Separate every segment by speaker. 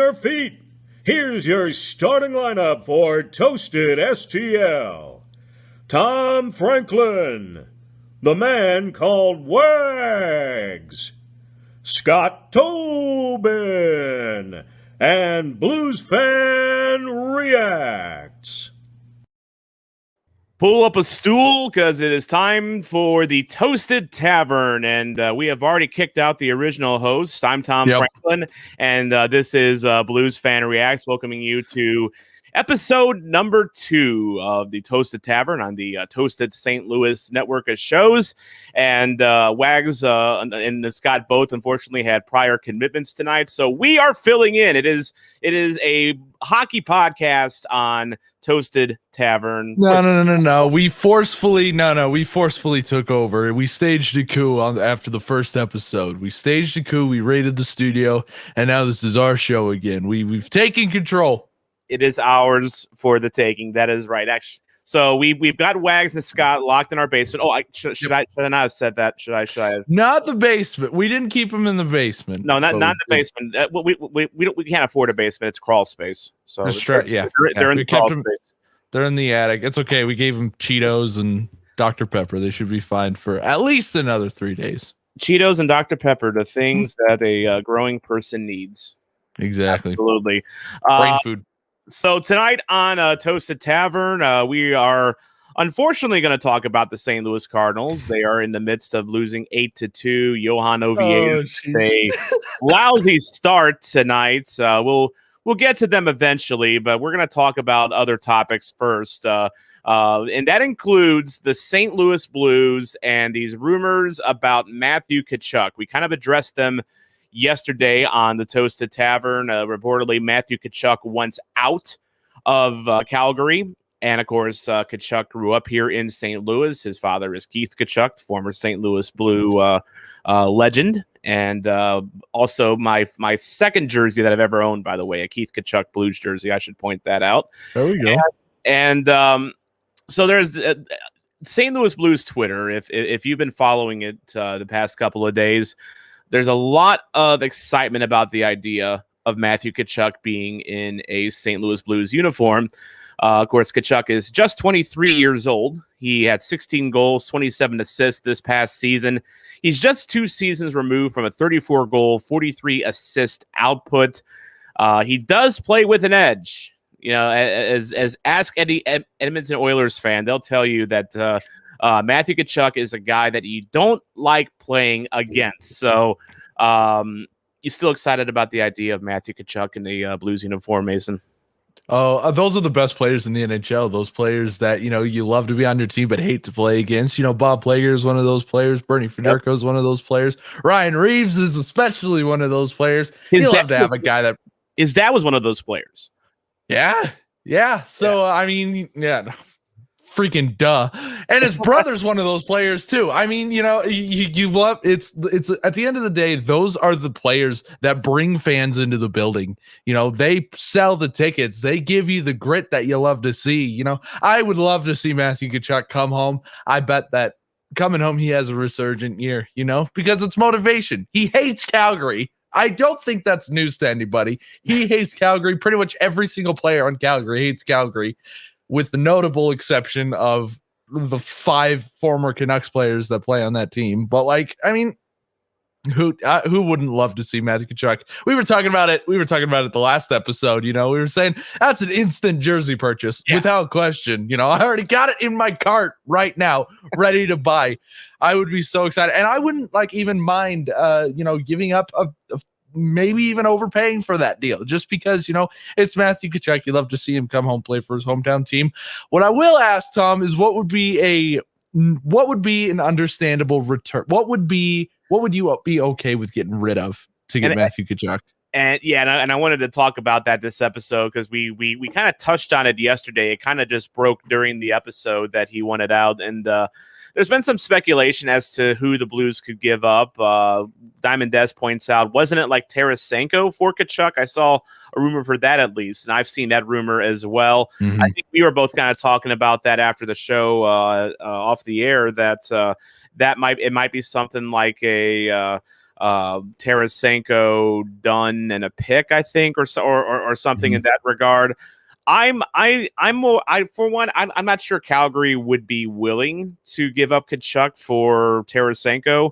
Speaker 1: your feet. Here's your starting lineup for Toasted STL. Tom Franklin, the man called Wags, Scott Tobin, and Blues Fan Reacts.
Speaker 2: Pull up a stool because it is time for the Toasted Tavern, and we have already kicked out the original host. I'm Tom Franklin, and this is Blues Fan Reacts, welcoming you to episode number 2 of the Toasted Tavern on the Toasted St. Louis network of shows. And Wags and Scott both, unfortunately, had prior commitments tonight, so we are filling in. It is a hockey podcast on Toasted Tavern.
Speaker 3: No. We forcefully took over. We staged a coup after the first episode. We staged a coup. We raided the studio, and now this is our show again. We've taken control.
Speaker 2: It is ours for the taking. That is right. Actually, so we've got Wags and Scott locked in our basement. Oh, should I not have said that? Should I have?
Speaker 3: Not the basement. We didn't keep them in the basement.
Speaker 2: No, not the basement. We can't afford a basement. It's crawl space. So
Speaker 3: that's right. Yeah,
Speaker 2: they're in the crawl space.
Speaker 3: They're in the attic. It's okay. We gave them Cheetos and Dr. Pepper. They should be fine for at least another 3 days.
Speaker 2: Cheetos and Dr. Pepper, the things that a growing person needs.
Speaker 3: Exactly.
Speaker 2: Absolutely.
Speaker 3: Brain food. So
Speaker 2: tonight on Toasted Tavern, we are unfortunately going to talk about the St. Louis Cardinals. They are in the midst of losing 8-2. Johan Oviedo, a lousy start tonight. We'll get to them eventually, but we're going to talk about other topics first. And that includes the St. Louis Blues and these rumors about Matthew Tkachuk. We kind of addressed them yesterday on the Toasted Tavern. Reportedly, Matthew Tkachuk wants out of Calgary. And, of course, Tkachuk grew up here in St. Louis. His father is Keith Tkachuk, former St. Louis Blue legend. And also my second jersey that I've ever owned, by the way, a Keith Tkachuk Blues jersey. I should point that out.
Speaker 3: There we go.
Speaker 2: And so there's St. Louis Blues Twitter. If you've been following it the past couple of days, there's a lot of excitement about the idea of Matthew Tkachuk being in a St. Louis Blues uniform. Of course, Tkachuk is just 23 years old. He had 16 goals, 27 assists this past season. He's just 2 seasons removed from a 34-goal, 43-assist output. He does play with an edge. You know, as Ask Eddie Edmonton Oilers fan, they'll tell you that Matthew Tkachuk is a guy that you don't like playing against. So you still excited about the idea of Matthew Tkachuk in the Blues uniform, Mason?
Speaker 3: Oh, those are the best players in the NHL. Those players that, you love to be on your team but hate to play against. Bob Plager is one of those players. Bernie Federko is one of those players. Ryan Reeves is especially one of those players. You love to have a guy that...
Speaker 2: His dad was one of those players.
Speaker 3: Yeah. So, freaking duh. And his brother's one of those players too. I mean, you love it's at the end of the day, those are the players that bring fans into the building. They sell the tickets. They give you the grit that you love to see. I would love to see Matthew Tkachuk come home. I bet that coming home he has a resurgent year, because it's motivation. He hates Calgary. I don't think that's news to anybody. He hates Calgary. Pretty much every single player on Calgary hates Calgary, with the notable exception of the 5 former Canucks players that play on that team. But who wouldn't love to see Matthew Tkachuk? We were talking about it the last episode. We were saying that's an instant jersey purchase without question. I already got it in my cart right now, ready to buy. I would be so excited, and I wouldn't even mind, giving up a maybe even overpaying for that deal, just because it's Matthew Tkachuk. You love to see him come home, play for his hometown team. What I will ask, Tom, is what would be an understandable return? What would you be okay with getting rid of to get Matthew Tkachuk?
Speaker 2: And I wanted to talk about that this episode because we kind of touched on it yesterday. It kind of just broke during the episode that he wanted out, and there's been some speculation as to who the Blues could give up. Diamond Des points out, wasn't it like Tarasenko for Tkachuk? I saw a rumor for that at least, and I've seen that rumor as well. Mm-hmm. I think we were both kind of talking about that after the show off the air, that it might be something like a Tarasenko, Dunn, and a pick, I think, or something in that regard. I'm not sure Calgary would be willing to give up Tkachuk for Tarasenko,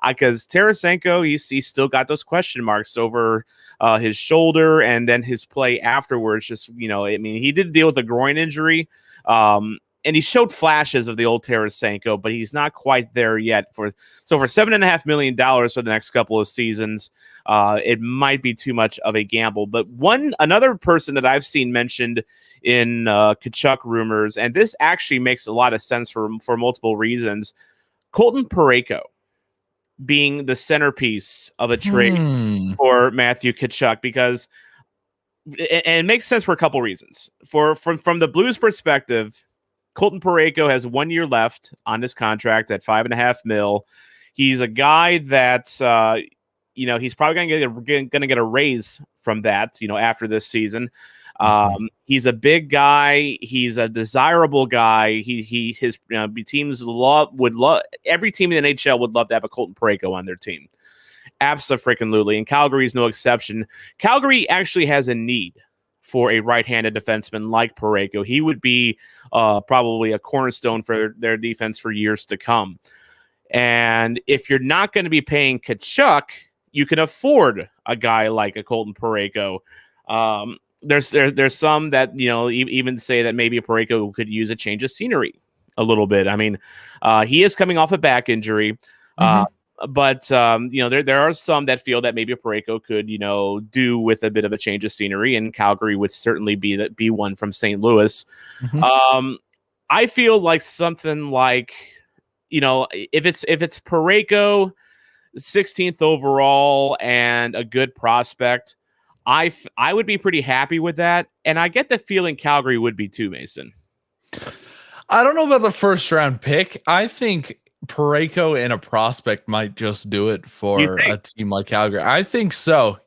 Speaker 2: because Tarasenko, he's still got those question marks over his shoulder, and then his play afterwards. Just, I mean, he did deal with a groin injury, and he showed flashes of the old Tarasenko, but he's not quite there yet. For $7.5 million for the next couple of seasons, it might be too much of a gamble. But another person that I've seen mentioned in Tkachuk rumors, and this actually makes a lot of sense for multiple reasons, Colton Parayko being the centerpiece of a trade for Matthew Tkachuk, because it makes sense for a couple reasons. From the Blues' perspective, Colton Parayko has 1 year left on his contract at $5.5 million. He's a guy that he's probably going to get a raise from that, after this season. He's a big guy. He's a desirable guy. His teams would love, every team in the NHL would love to have a Colton Parayko on their team. Abso-freaking-lutely, and Calgary is no exception. Calgary actually has a need for a right-handed defenseman like Parayko. He would be probably a cornerstone for their defense for years to come. And if you're not going to be paying Tkachuk, you can afford a guy like a Colton Parayko. There's some that even say that maybe Parayko could use a change of scenery a little bit. I mean, he is coming off a back injury. But there are some that feel that maybe Parayko could, do with a bit of a change of scenery, and Calgary would certainly be one from St. Louis. I feel like something like, if it's Parayko, 16th overall and a good prospect, I would be pretty happy with that, and I get the feeling Calgary would be too, Mason.
Speaker 3: I don't know about the first round pick. I think Parayko and a prospect might just do it for a team like Calgary. I think so.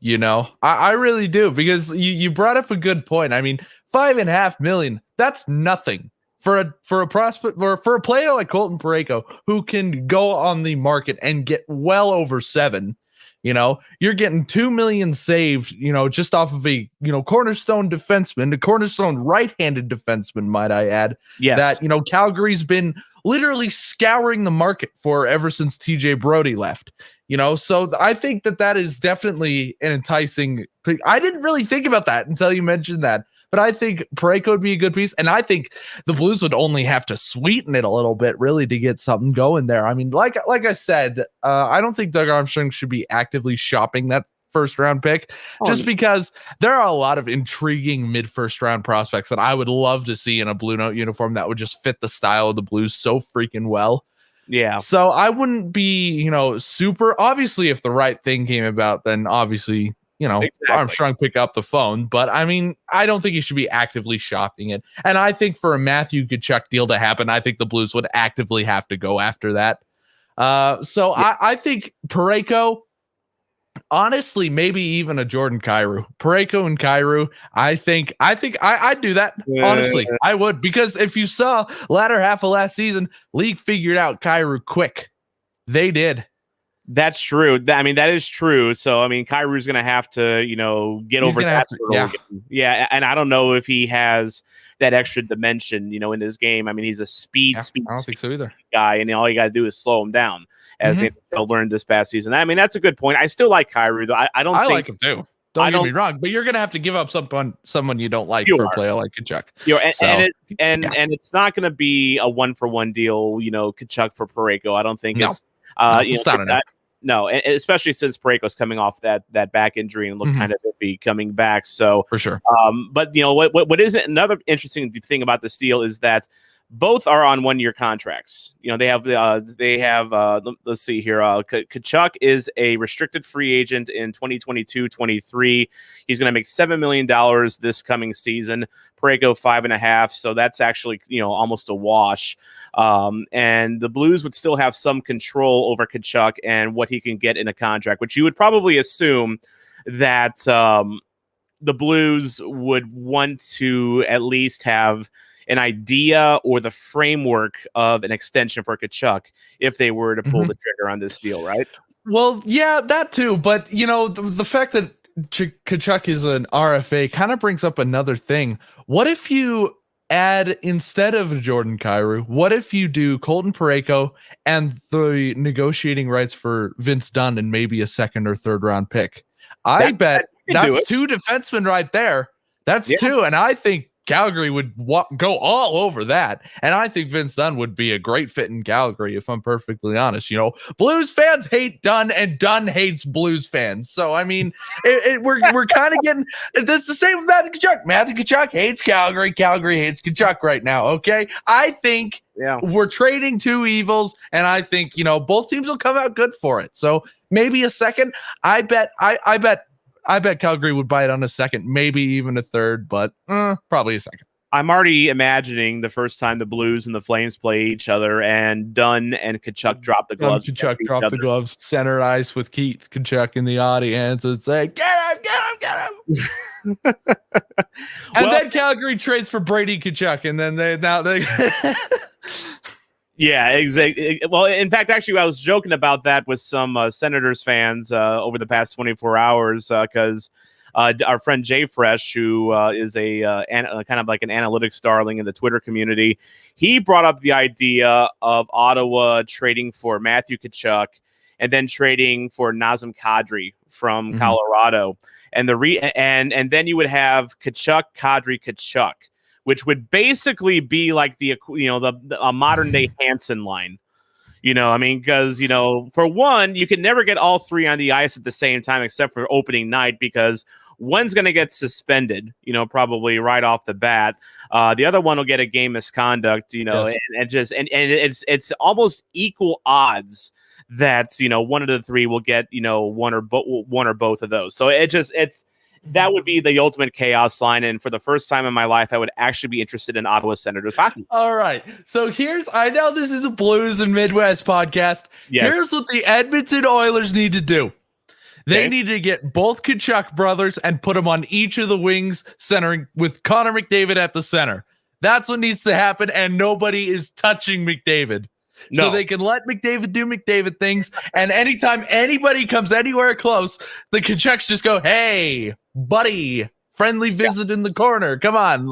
Speaker 3: I really do, because you brought up a good point. I mean, $5.5 million, that's nothing for a prospect, or for a player like Colton Parayko, who can go on the market and get well over $7 million. You're getting $2 million saved, just off of a, cornerstone defenseman, a cornerstone right-handed defenseman, might I add.
Speaker 2: Yes.
Speaker 3: That, Calgary's been literally scouring the market for ever since TJ Brody left. So I think that is definitely an enticing thing. I didn't really think about that until you mentioned that, but I think Parayko would be a good piece, and I think the Blues would only have to sweeten it a little bit, really, to get something going there. I mean, like I said, I don't think Doug Armstrong should be actively shopping that first round pick, just because there are a lot of intriguing mid first round prospects that I would love to see in a Blue Note uniform that would just fit the style of the Blues so freaking well.
Speaker 2: Yeah.
Speaker 3: So I wouldn't be, super, obviously if the right thing came about, then obviously, exactly. Armstrong pick up the phone, but I mean, I don't think he should be actively shopping it. And I think for a Matthew Tkachuk deal to happen, I think the Blues would actively have to go after that. I think Parayko, honestly, maybe even a Jordan Kyrou, Parayko and Kyrou. I think I'd do that. Honestly, I would, because if you saw latter half of last season, league figured out Kyrou quick. They did.
Speaker 2: That's true. I mean, that is true. So, I mean, Kyrou's going to have to, get over that. Yeah. And I don't know if he has that extra dimension, in his game. I mean, he's a speed
Speaker 3: I don't think so either.
Speaker 2: Guy, and all you got to do is slow him down, as they learned this past season. I mean, that's a good point. I still like Kyrou, though. I like him too. Don't get me wrong, but you're going to have to give up someone you don't like for a player like Tkachuk. And it's not going to be a 1-for-1 deal, Tkachuk for Parayko. I don't think it's not enough. No, and especially since Parayko's coming off that back injury and looked kind of iffy coming back. So
Speaker 3: for sure.
Speaker 2: But what is another interesting thing about this deal is that both are on 1 year contracts. They have let's see here. Tkachuk is a restricted free agent in 2022-23. He's going to make $7 million this coming season. Parayko $5.5 million. So that's actually, almost a wash. And the Blues would still have some control over Tkachuk and what he can get in a contract, which you would probably assume that the Blues would want to at least have an idea or the framework of an extension for Tkachuk if they were to pull the trigger on this deal, right?
Speaker 3: Well, yeah, that too. But, the fact that Tkachuk is an RFA kind of brings up another thing. What if you add, instead of Jordan Kyrou, what if you do Colton Parayko and the negotiating rights for Vince Dunn and maybe a second or third round pick? I bet that's two defensemen right there. That's two. And I think Calgary would go all over that. And I think Vince Dunn would be a great fit in Calgary, if I'm perfectly honest. Blues fans hate Dunn and Dunn hates Blues fans. So, I mean, we're kind of getting this the same with Matthew Tkachuk. Matthew Tkachuk hates Calgary. Calgary hates Tkachuk right now. Okay. I think we're trading two evils, and I think, both teams will come out good for it. So maybe a second. I bet Calgary would buy it on a second, maybe even a third, but probably a second.
Speaker 2: I'm already imagining the first time the Blues and the Flames play each other, and Dunn and Tkachuk drop the gloves.
Speaker 3: Tkachuk drop the gloves, center ice with Keith Tkachuk in the audience, and say, "Get him!" And then Calgary trades for Brady Tkachuk, and then they.
Speaker 2: Yeah, exactly. Well, in fact, actually, I was joking about that with some Senators fans over the past 24 hours because our friend Jay Fresh, who is a kind of like an analytics darling in the Twitter community, he brought up the idea of Ottawa trading for Matthew Tkachuk and then trading for Nazem Kadri from Colorado, and and then you would have Tkachuk, Kadri, Tkachuk, which would basically be like the modern day Hansen line. Because, for one, you can never get all three on the ice at the same time, except for opening night, because one's going to get suspended, probably right off the bat. The other one will get a game misconduct, yes. and it's almost equal odds that, one of the three will get, one or both of those. So that would be the ultimate chaos line. And for the first time in my life, I would actually be interested in Ottawa Senators hockey.
Speaker 3: All right. So I know this is a Blues and Midwest podcast. Yes. Here's what the Edmonton Oilers need to do. They need to get both Tkachuk brothers and put them on each of the wings, centering with Connor McDavid at the center. That's what needs to happen. And nobody is touching McDavid. No. So they can let McDavid do McDavid things. And anytime anybody comes anywhere close, the Tkachuks just go, "Hey, buddy, friendly visit in the corner. Come on."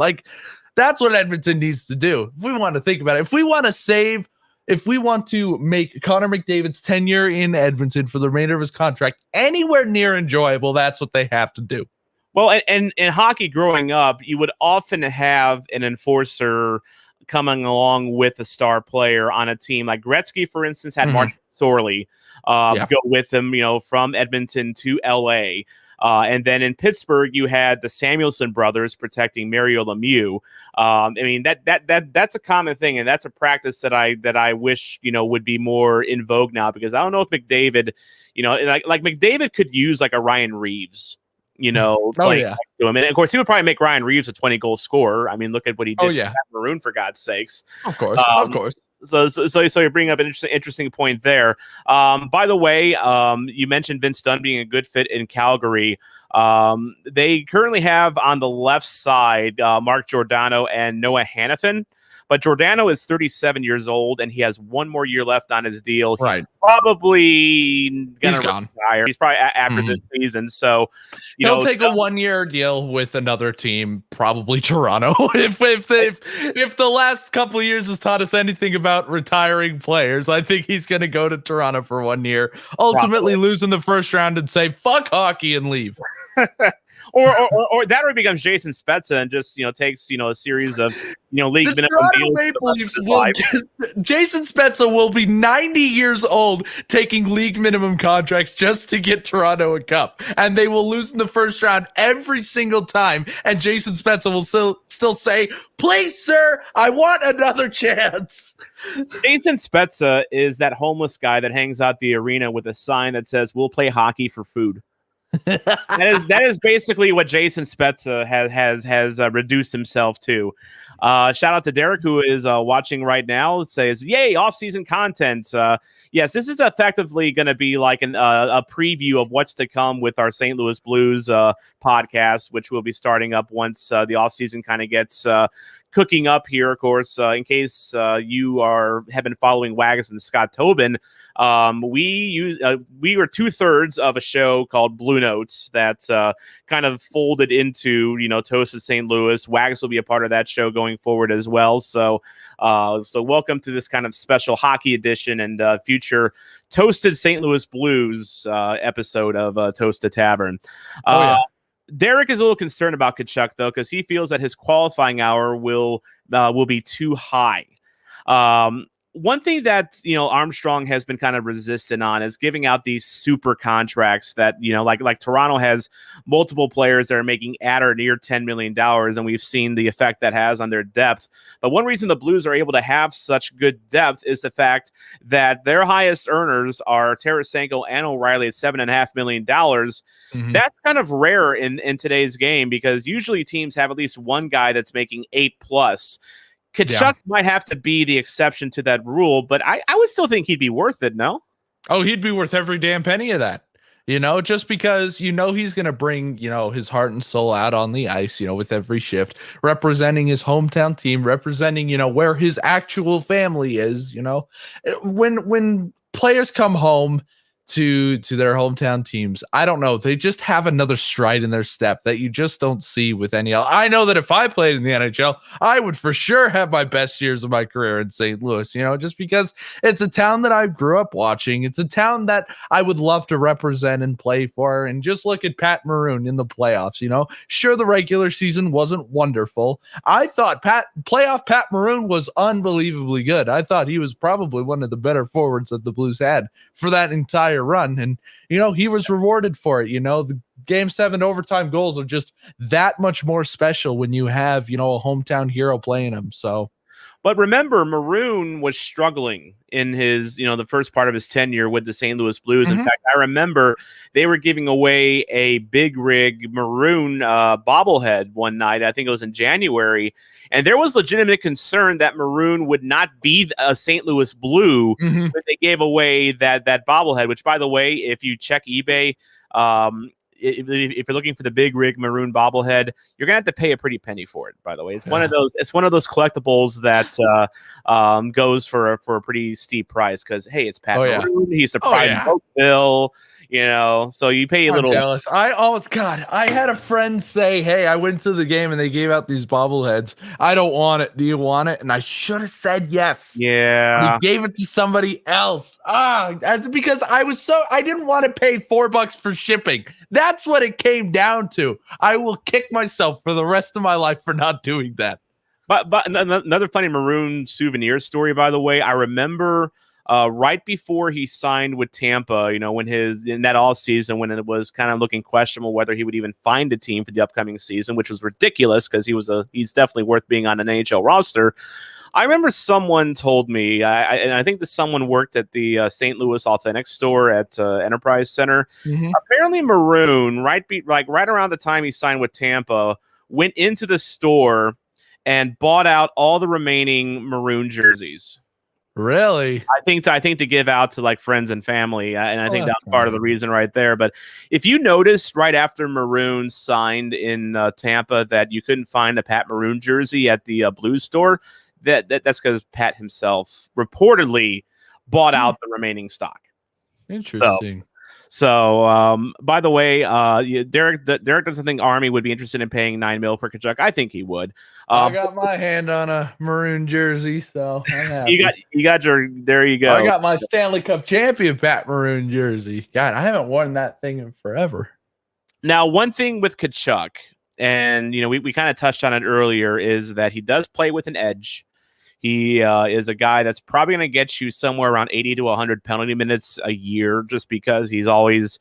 Speaker 3: That's what Edmonton needs to do. If we want to think about it, if we want to make Connor McDavid's tenure in Edmonton for the remainder of his contract anywhere near enjoyable, that's what they have to do.
Speaker 2: Well, and in hockey growing up, you would often have an enforcer coming along with a star player on a team. Like Gretzky, for instance, had Mark Sorley go with him, from Edmonton to LA. And then in Pittsburgh, you had the Samuelson brothers protecting Mario Lemieux. That's a common thing, and that's a practice that I wish would be more in vogue now, because I don't know if McDavid, like McDavid could use like a Ryan Reeves. Next to him. And of course, he would probably make Ryan Reeves a 20-goal scorer. I mean, look at what he did for Maroon, for God's sakes.
Speaker 3: Of course.
Speaker 2: So you bring up an interesting point there. By the way, you mentioned Vince Dunn being a good fit in Calgary. They currently have on the left side Mark Giordano and Noah Hannafin. But Giordano is 37 years old, and he has one more year left on his deal. He's probably going to retire. He's probably after this season. So,
Speaker 3: he'll take a 1-year deal with another team, probably Toronto. if the last couple of years has taught us anything about retiring players, I think he's going to go to Toronto for 1 year, ultimately lose in the first round and say, "Fuck hockey," and leave.
Speaker 2: Or that or becomes Jason Spezza and just takes a series of league minimum deals.
Speaker 3: Jason Spezza will be 90 years old taking league minimum contracts just to get Toronto a cup, and they will lose in the first round every single time. And Jason Spezza will still say, "Please, sir, I want another chance."
Speaker 2: Jason Spezza is that homeless guy that hangs out the arena with a sign that says, "We'll play hockey for food." that is basically what Jason Spezza has reduced himself to. Shout out to Derek, who is watching right now. It says, "Yay, off-season content." Yes, this is effectively going to be like a preview of what's to come with our St. Louis Blues podcast, which will be starting up once the off-season kind of gets cooking up here, of course, in case you have been following Waggis and Scott Tobin. We were 2/3 of a show called Blue Notes that kind of folded into, Toasted St. Louis. Waggis will be a part of that show going forward as well. So welcome to this kind of special hockey edition and future Toasted St. Louis Blues episode of Toasted Tavern. Derek is a little concerned about Tkachuk, though, because he feels that his qualifying hour will be too high. One thing that, Armstrong has been kind of resistant on is giving out these super contracts that, like Toronto has multiple players that are making at or near $10 million, and we've seen the effect that has on their depth. But one reason the Blues are able to have such good depth is the fact that their highest earners are Tarasenko and O'Reilly at $7.5 million. Mm-hmm. That's kind of rare in today's game, because usually teams have at least one guy that's making 8+. Tkachuk might have to be the exception to that rule, but I would still think he'd be worth it, no?
Speaker 3: Oh, he'd be worth every damn penny of that. Just because, he's going to bring, his heart and soul out on the ice, with every shift, representing his hometown team, representing, where his actual family is, when players come home to their hometown teams, I don't know, they just have another stride in their step that you just don't see with any else. I know that if I played in the NHL, I would for sure have my best years of my career in St. Louis, just because it's a town that I grew up watching. It's a town that I would love to represent and play for. And just look at Pat Maroon in the playoffs. Sure, the regular season wasn't wonderful. I thought playoff Pat Maroon was unbelievably good. I thought he was probably one of the better forwards that the Blues had for that entire run, and he was rewarded for it. The Game 7 overtime goals are just that much more special when you have a hometown hero playing them. So,
Speaker 2: but remember, Maroon was struggling in his the first part of his tenure with the St. Louis Blues. Mm-hmm. In fact, I remember they were giving away a big rig Maroon bobblehead one night. I think it was in January. And there was legitimate concern that Maroon would not be a St. Louis Blue if they gave away that bobblehead, which, by the way, if you check eBay, if you're looking for the big rig Maroon bobblehead, you're gonna have to pay a pretty penny for it. By the way, it's one of those collectibles that goes for a pretty steep price, because hey, it's Pat Maroon. He's the pride of Oakville. So you pay a little.
Speaker 3: Jealous. I had a friend say, "Hey, I went to the game and they gave out these bobbleheads. I don't want it. Do you want it?" And I should have said yes.
Speaker 2: Yeah.
Speaker 3: He gave it to somebody else. That's because I didn't want to pay $4 for shipping. That's what it came down to. I will kick myself for the rest of my life for not doing that.
Speaker 2: But another funny Maroon souvenir story, by the way, I remember right before he signed with Tampa, when in that off season, when it was kind of looking questionable whether he would even find a team for the upcoming season, which was ridiculous because he's definitely worth being on an NHL roster. I remember someone told me, and I think that someone worked at the St. Louis Authentic store at Enterprise Center. Mm-hmm. Apparently, Maroon, right around the time he signed with Tampa, went into the store and bought out all the remaining Maroon jerseys.
Speaker 3: Really?
Speaker 2: I think to give out to like friends and family, and I think that's part of the reason right there. But if you noticed right after Maroon signed in Tampa that you couldn't find a Pat Maroon jersey at the Blues store, that's because Pat himself reportedly bought out the remaining stock.
Speaker 3: Interesting.
Speaker 2: So, by the way, Derek doesn't think Army would be interested in paying $9 million for Tkachuk. I think he would.
Speaker 3: I got my hand on a Maroon jersey, so I'm happy.
Speaker 2: you got your. There you go.
Speaker 3: I got my Stanley Cup champion Pat Maroon jersey. God, I haven't worn that thing in forever.
Speaker 2: Now, one thing with Tkachuk, and we kind of touched on it earlier, is that he does play with an edge. He is a guy that's probably going to get you somewhere around 80 to 100 penalty minutes a year, just because he's always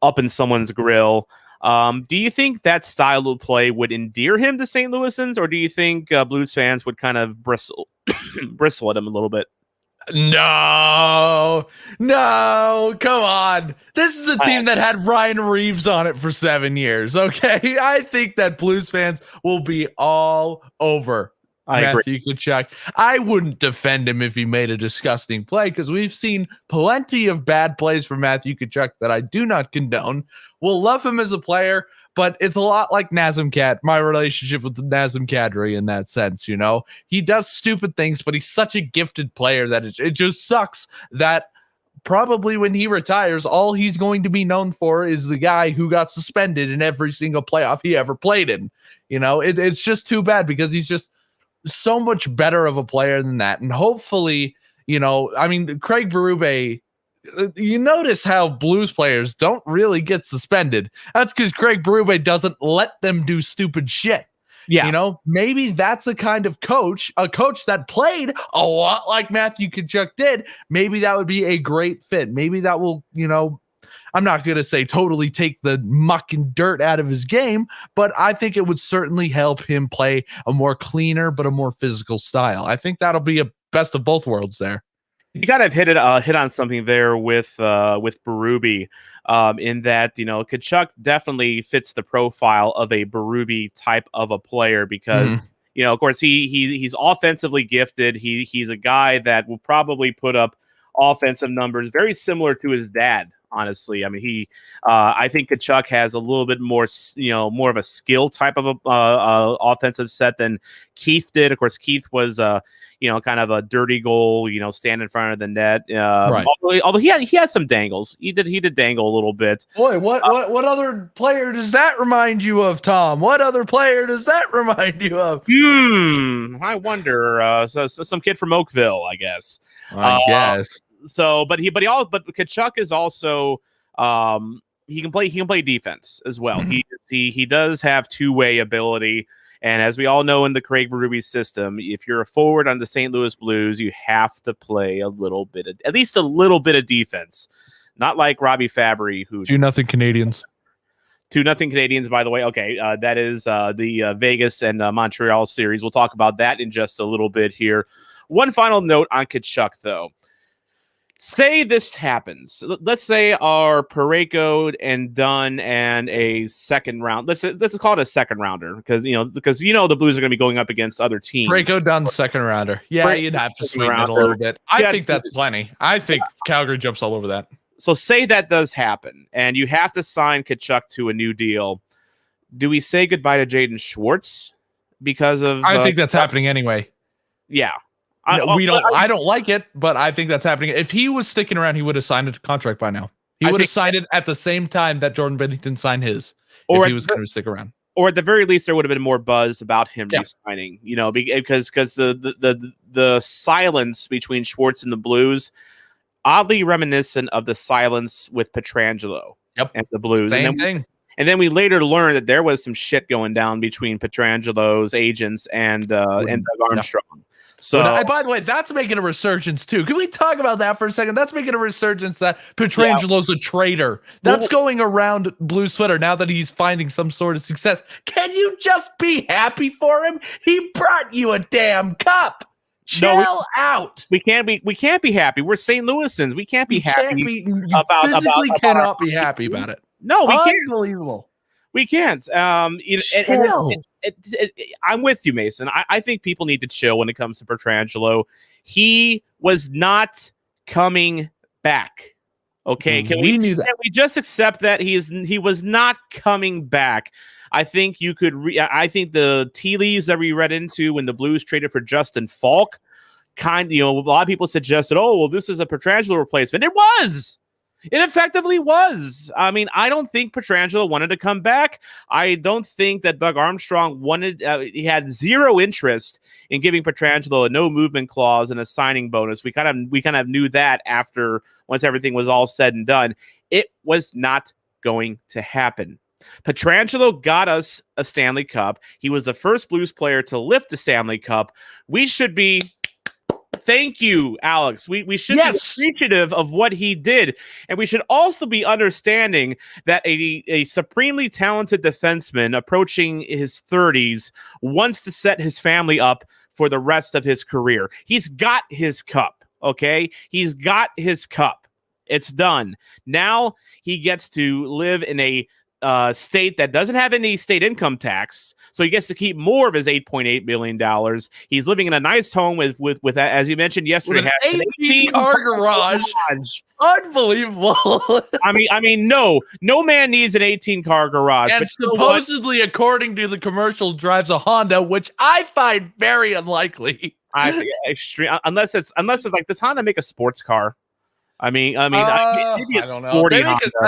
Speaker 2: up in someone's grill. Do you think that style of play would endear him to St. Louisans, or do you think Blues fans would kind of bristle at him a little bit?
Speaker 3: No, come on. This is a team that had Ryan Reeves on it for 7 years, okay? I think that Blues fans will be all over Matthew Tkachuk. I wouldn't defend him if he made a disgusting play, because we've seen plenty of bad plays from Matthew Tkachuk that I do not condone. We'll love him as a player, but it's a lot like my relationship with Nazem Kadri in that sense. He does stupid things, but he's such a gifted player that it just sucks that probably when he retires, all he's going to be known for is the guy who got suspended in every single playoff he ever played in. It's just too bad, because he's just so much better of a player than that. And hopefully, Craig Berube, you notice how Blues players don't really get suspended. That's because Craig Berube doesn't let them do stupid shit. Yeah. Maybe that's a kind of coach, a coach that played a lot like Matthew Tkachuk did. Maybe that would be a great fit. Maybe that will, I'm not going to say totally take the muck and dirt out of his game, but I think it would certainly help him play a more cleaner, but a more physical style. I think that'll be a best of both worlds there.
Speaker 2: You kind of hit on something there with Berube, in that Tkachuk definitely fits the profile of a Berube type of a player, because of course he's offensively gifted. He's a guy that will probably put up offensive numbers very similar to his dad. Honestly, I think Tkachuk has a little bit more, more of a skill type of a offensive set than Keith did. Of course, Keith was, kind of a dirty goal, stand in front of the net.
Speaker 3: Right.
Speaker 2: Although he had some dangles. He did dangle a little bit.
Speaker 3: Boy, what other player does that remind you of, Tom? What other player does that remind you of?
Speaker 2: I wonder. So some kid from Oakville, I guess.
Speaker 3: I guess.
Speaker 2: So, but Tkachuk is also he can play defense as well. He does have two-way ability, and as we all know in the Craig Berube system, if you're a forward on the St. Louis Blues, you have to play at least a little bit of defense. Not like Robbie Fabry, who
Speaker 3: 2-0 Canadians.
Speaker 2: 2-0 Canadians, by the way. Okay, that is the Vegas and Montreal series. We'll talk about that in just a little bit here. One final note on Tkachuk, though. Say this happens. Let's say our Parayko and Dunn and a second round. Let's call it a second rounder, because the Blues are going to be going up against other teams.
Speaker 3: Parayko, Dunn, second rounder. Yeah, you'd have to sweeten it a little bit. I think that's plenty. I think Calgary jumps all over that.
Speaker 2: So say that does happen, and you have to sign Tkachuk to a new deal. Do we say goodbye to Jaden Schwartz because of?
Speaker 3: I think that's happening anyway.
Speaker 2: Yeah.
Speaker 3: I don't like it, but I think that's happening. If he was sticking around, he would have signed a contract by now. He would have signed it at the same time that Jordan Binnington signed his, if he was going to stick around.
Speaker 2: Or at the very least, there would have been more buzz about him re-signing. Because the silence between Schwartz and the Blues, oddly reminiscent of the silence with Pietrangelo and the Blues.
Speaker 3: Same thing.
Speaker 2: And then we later learned that there was some shit going down between Pietrangelo's agents and Doug Armstrong. So,
Speaker 3: by the way, that's making a resurgence too. Can we talk about that for a second? That's making a resurgence that Pietrangelo's a traitor. That's going around Blues Twitter now that he's finding some sort of success. Can you just be happy for him? He brought you a damn cup. Chill out.
Speaker 2: We can't be happy. We're St. Louisans. We can't be happy
Speaker 3: physically cannot be happy about it.
Speaker 2: No, we can't.
Speaker 3: Unbelievable.
Speaker 2: We can't. I'm with you, Mason. I think people need to chill when it comes to Pietrangelo. He was not coming back. Okay, can we just accept that he was not coming back? I think you could. I think the tea leaves that we read into when the Blues traded for Justin Falk, a lot of people suggested, oh well, this is a Pietrangelo replacement. It was. It effectively was. I don't think Pietrangelo wanted to come back. I don't think that Doug Armstrong wanted. He had zero interest in giving Pietrangelo a no movement clause and a signing bonus. We kind of knew that after once everything was all said and done. It was not going to happen. Pietrangelo got us a Stanley Cup. He was the first Blues player to lift the Stanley Cup. We should be. Thank you, Alex. We should be appreciative of what he did. And we should also be understanding that a supremely talented defenseman approaching his 30s wants to set his family up for the rest of his career. He's got his cup, okay? He's got his cup. It's done. Now he gets to live in a state that doesn't have any state income tax, so he gets to keep more of his $8.8 million. He's living in a nice home with as you mentioned yesterday,
Speaker 3: with an 18-car garage. Unbelievable.
Speaker 2: I mean, no man needs an 18-car garage.
Speaker 3: And
Speaker 2: but
Speaker 3: supposedly, according to the commercial, drives a Honda, which I find very unlikely.
Speaker 2: I think extreme, unless it's like, does Honda make a sports car? I mean, maybe
Speaker 3: I don't know.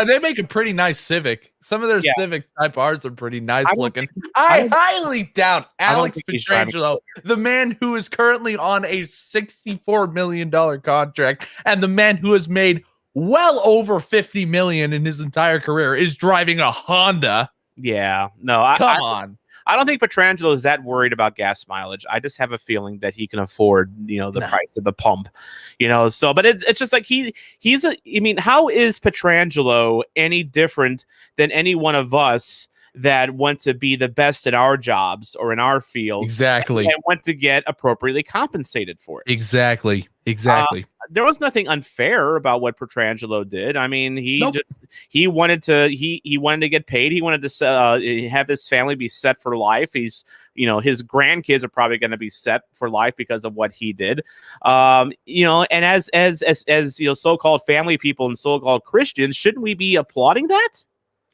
Speaker 3: They make a pretty nice Civic. Some of their Civic Type R's are pretty nice looking. I highly doubt Alex Pietrangelo, the man who is currently on a $64 million contract, and the man who has made well over $50 million in his entire career, is driving a Honda.
Speaker 2: Yeah, no,
Speaker 3: come on.
Speaker 2: I don't think Pietrangelo is that worried about gas mileage. I just have a feeling that he can afford, the price of the pump, So, but it's just like how is Pietrangelo any different than any one of us that want to be the best at our jobs or in our field?
Speaker 3: Exactly.
Speaker 2: And want to get appropriately compensated for it.
Speaker 3: Exactly.
Speaker 2: There was nothing unfair about what Pietrangelo did. I mean, he wanted to get paid. He wanted to have his family be set for life. His grandkids are probably going to be set for life because of what he did. And as so-called family people and so-called Christians, shouldn't we be applauding that?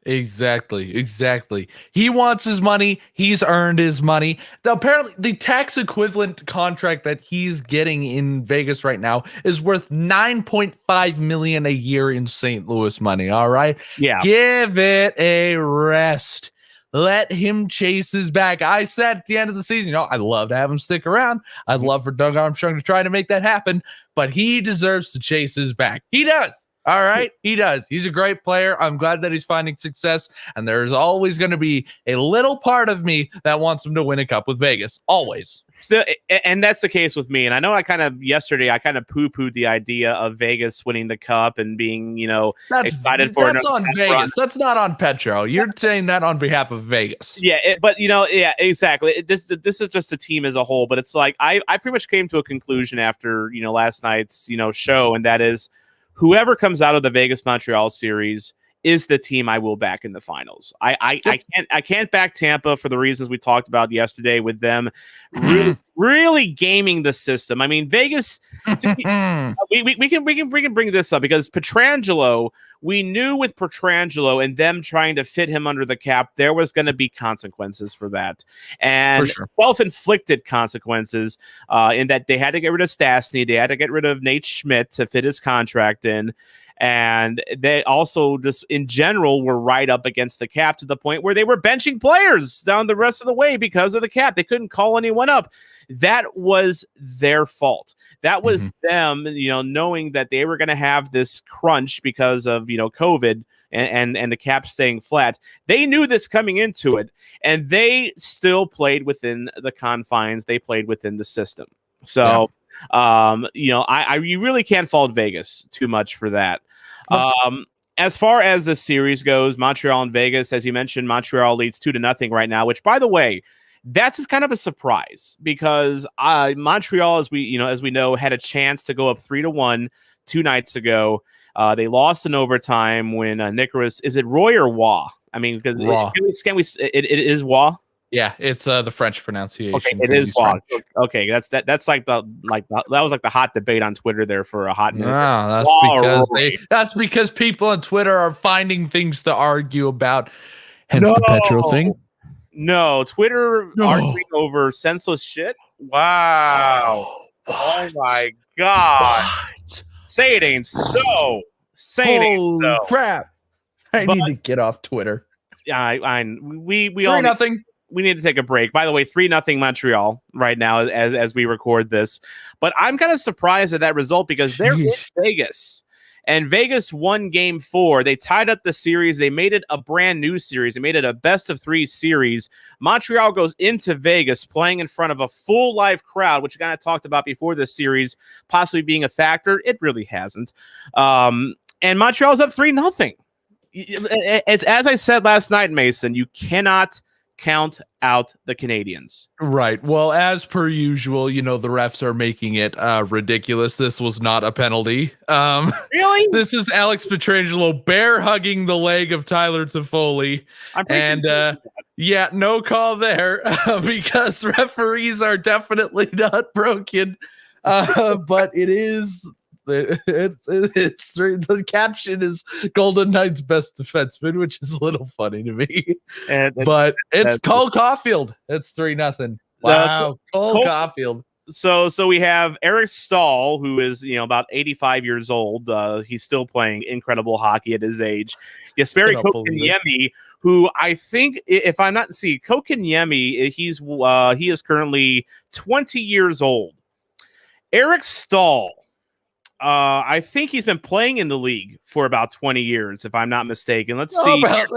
Speaker 3: Exactly. He wants his money. He's earned his money. Apparently, the tax equivalent contract that he's getting in Vegas right now is worth $9.5 million a year in St. Louis money. All right.
Speaker 2: Yeah.
Speaker 3: Give it a rest. Let him chase his bag. I said at the end of the season, I'd love to have him stick around. I'd love for Doug Armstrong to try to make that happen, but he deserves to chase his bag. He does. All right, he does. He's a great player. I'm glad that he's finding success, and there's always going to be a little part of me that wants him to win a cup with Vegas. Always.
Speaker 2: Still, and that's the case with me. And I know yesterday I kind of poo-pooed the idea of Vegas winning the cup and being, excited for it.
Speaker 3: That's on Vegas. Run. That's not on Petro. You're saying that on behalf of Vegas.
Speaker 2: Yeah, exactly. This is just the team as a whole, but it's like I pretty much came to a conclusion after last night's show, and that is, whoever comes out of the Vegas Montreal series is the team I will back in the finals. I can't back Tampa for the reasons we talked about yesterday with them really gaming the system. I mean, Vegas. we can bring this up because Pietrangelo. We knew with Pietrangelo and them trying to fit him under the cap, there was going to be consequences for that, and self-inflicted consequences. In that they had to get rid of Stastny, they had to get rid of Nate Schmidt to fit his contract in. And they also just in general were right up against the cap to the point where they were benching players down the rest of the way because of the cap. They couldn't call anyone up. That was their fault. That was them, knowing that they were going to have this crunch because of, COVID and the cap staying flat. They knew this coming into it, and they still played within the confines. They played within the system. So, you really can't fault Vegas too much for that. As far as the series goes, Montreal and Vegas, as you mentioned, Montreal leads 2-0 right now, which, by the way, that's kind of a surprise because Montreal, as we know, had a chance to go up 3-1 2 nights ago. They lost in overtime when Nicolas, is it Roy or Waugh? I mean, because it is Waugh.
Speaker 3: Yeah, it's the French pronunciation.
Speaker 2: Okay, it is Waugh. Okay, that's like that was like the hot debate on Twitter there for a hot minute.
Speaker 3: No, that's because people on Twitter are finding things to argue about. Hence the Petro thing.
Speaker 2: No, Twitter arguing over senseless shit. Wow. Oh my God.
Speaker 3: What?
Speaker 2: Say it ain't so. Say it ain't so.
Speaker 3: Crap. I need to get off Twitter.
Speaker 2: Yeah, we
Speaker 3: all 3-0.
Speaker 2: We need to take a break. By the way, 3-0 Montreal right now as we record this. But I'm kind of surprised at that result because they're in Vegas. And Vegas won game 4. They tied up the series. They made it a brand new series. They made it a best-of-3 series. Montreal goes into Vegas playing in front of a full live crowd, which we kind of talked about before this series possibly being a factor. It really hasn't. And Montreal's up 3-0. As I said last night, Mason, you cannot count out the Canadians.
Speaker 3: Right. Well, as per usual, the refs are making it ridiculous. This was not a penalty.
Speaker 2: Really?
Speaker 3: This is Alex Pietrangelo bear hugging the leg of Tyler Toffoli. And yeah, no call there because referees are definitely not broken. But it is. It's the caption is Golden Knight's best defenseman, which is a little funny to me. But it's Cole Caulfield. It's 3-0. Wow, Cole Caulfield.
Speaker 2: So we have Eric Stahl, who is about 85 years old. He's still playing incredible hockey at his age. Jesperi Kotkaniemi, who I think, if I'm not Kotkaniemi, he is currently 20 years old. Eric Stahl. I think he's been playing in the league for about 20 years, if I'm not mistaken. Let's see.
Speaker 3: About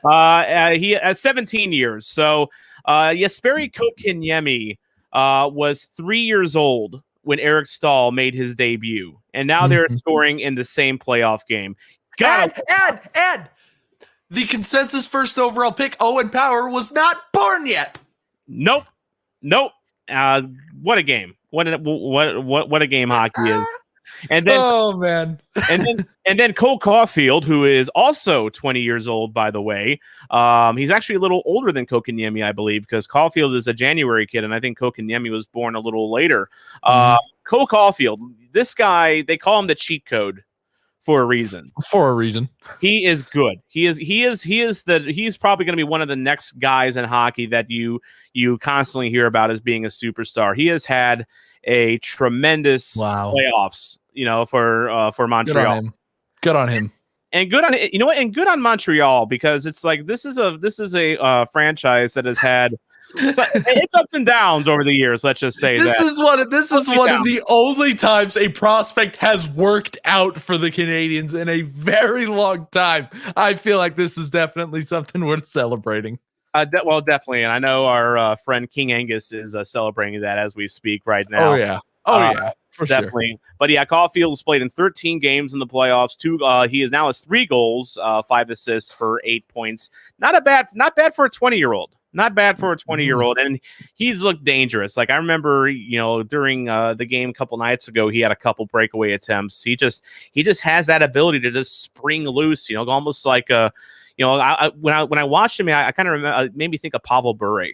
Speaker 3: there.
Speaker 2: He has 17 years. So Jesperi Kotkaniemi was 3 years old when Eric Stahl made his debut, and now they're scoring in the same playoff game.
Speaker 3: And the consensus first overall pick, Owen Power, was not born yet.
Speaker 2: Nope. What a game! What a game hockey is. And then,
Speaker 3: oh man,
Speaker 2: and then Cole Caulfield, who is also 20 years old, by the way. He's actually a little older than Kotkaniemi, I believe, because Caulfield is a January kid, and I think Kotkaniemi was born a little later. Cole Caulfield, this guy, they call him the cheat code for a reason. He is good. He's probably going to be one of the next guys in hockey that you constantly hear about as being a superstar. He has had a tremendous playoffs, for Montreal.
Speaker 3: Good on him.
Speaker 2: And good on and good on Montreal, because it's like this is a franchise that has had it's ups and downs over the years. Let's just say
Speaker 3: this is one of the only times a prospect has worked out for the Canadians in a very long time. I feel like this is definitely something worth celebrating.
Speaker 2: Well, definitely, and I know our friend King Angus is celebrating that as we speak right now.
Speaker 3: Oh yeah, for
Speaker 2: definitely.
Speaker 3: Sure.
Speaker 2: But yeah, Caulfield has played in 13 games in the playoffs. He is now has 3 goals, 5 assists for 8 points. Not bad for a 20-year-old. Not bad for a 20-year-old, and he's looked dangerous. Like I remember, during the game a couple nights ago, he had a couple breakaway attempts. He just has that ability to just spring loose. Almost like a. When I watched him, I kind of remember, made me think of Pavel Bure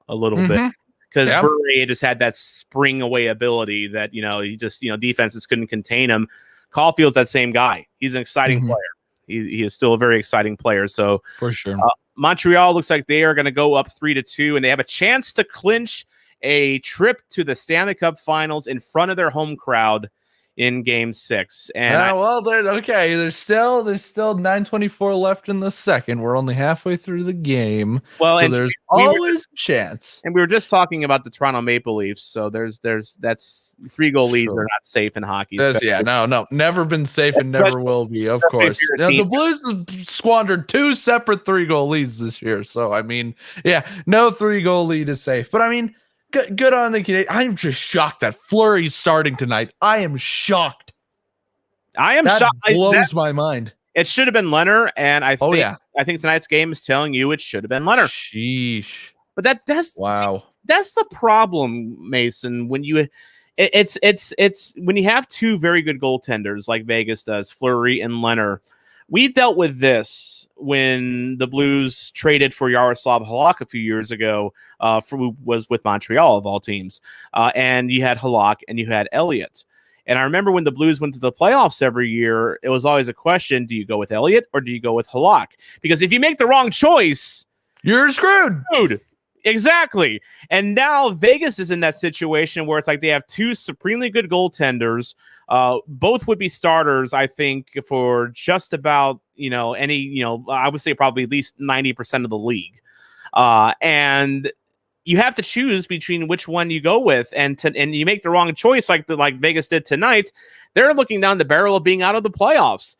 Speaker 2: a little bit, because Bure just had that spring away ability that he just defenses couldn't contain him. Caulfield's that same guy. He's an exciting player. He is still a very exciting player. So
Speaker 3: for sure,
Speaker 2: Montreal looks like they are going to go up 3-2, and they have a chance to clinch a trip to the Stanley Cup Finals in front of their home crowd in Game 6. And
Speaker 3: there's still 9:24 left in the second. We're only halfway through the game.
Speaker 2: Well,
Speaker 3: so there's always a chance.
Speaker 2: And we were just talking about the Toronto Maple Leafs, so that's 3-goal leads are not safe in hockey.
Speaker 3: Never been safe and never will be, of course. The Blues have squandered 2 separate 3-goal leads this year. So I mean, no 3-goal lead is safe. But I mean, good on the Canadians. I'm just shocked that Fleury's starting tonight. I am shocked.
Speaker 2: Shocked.
Speaker 3: Blows my mind.
Speaker 2: It should have been Leonard, and I think tonight's game is telling you it should have been Leonard.
Speaker 3: Sheesh.
Speaker 2: But that's the problem, Mason. When it's when you have 2 very good goaltenders like Vegas does, Fleury and Leonard. We dealt with this when the Blues traded for Yaroslav Halak a few years ago, who was with Montreal of all teams. And you had Halak and you had Elliott. And I remember when the Blues went to the playoffs every year, it was always a question, do you go with Elliott or do you go with Halak? Because if you make the wrong choice,
Speaker 3: you're screwed.
Speaker 2: Dude. Exactly. And now Vegas is in that situation where it's like they have 2 supremely good goaltenders. Both would be starters, I think, for just about, any, I would say probably at least 90% of the league. And you have to choose between which one you go with, and you make the wrong choice like Vegas did tonight. They're looking down the barrel of being out of the playoffs.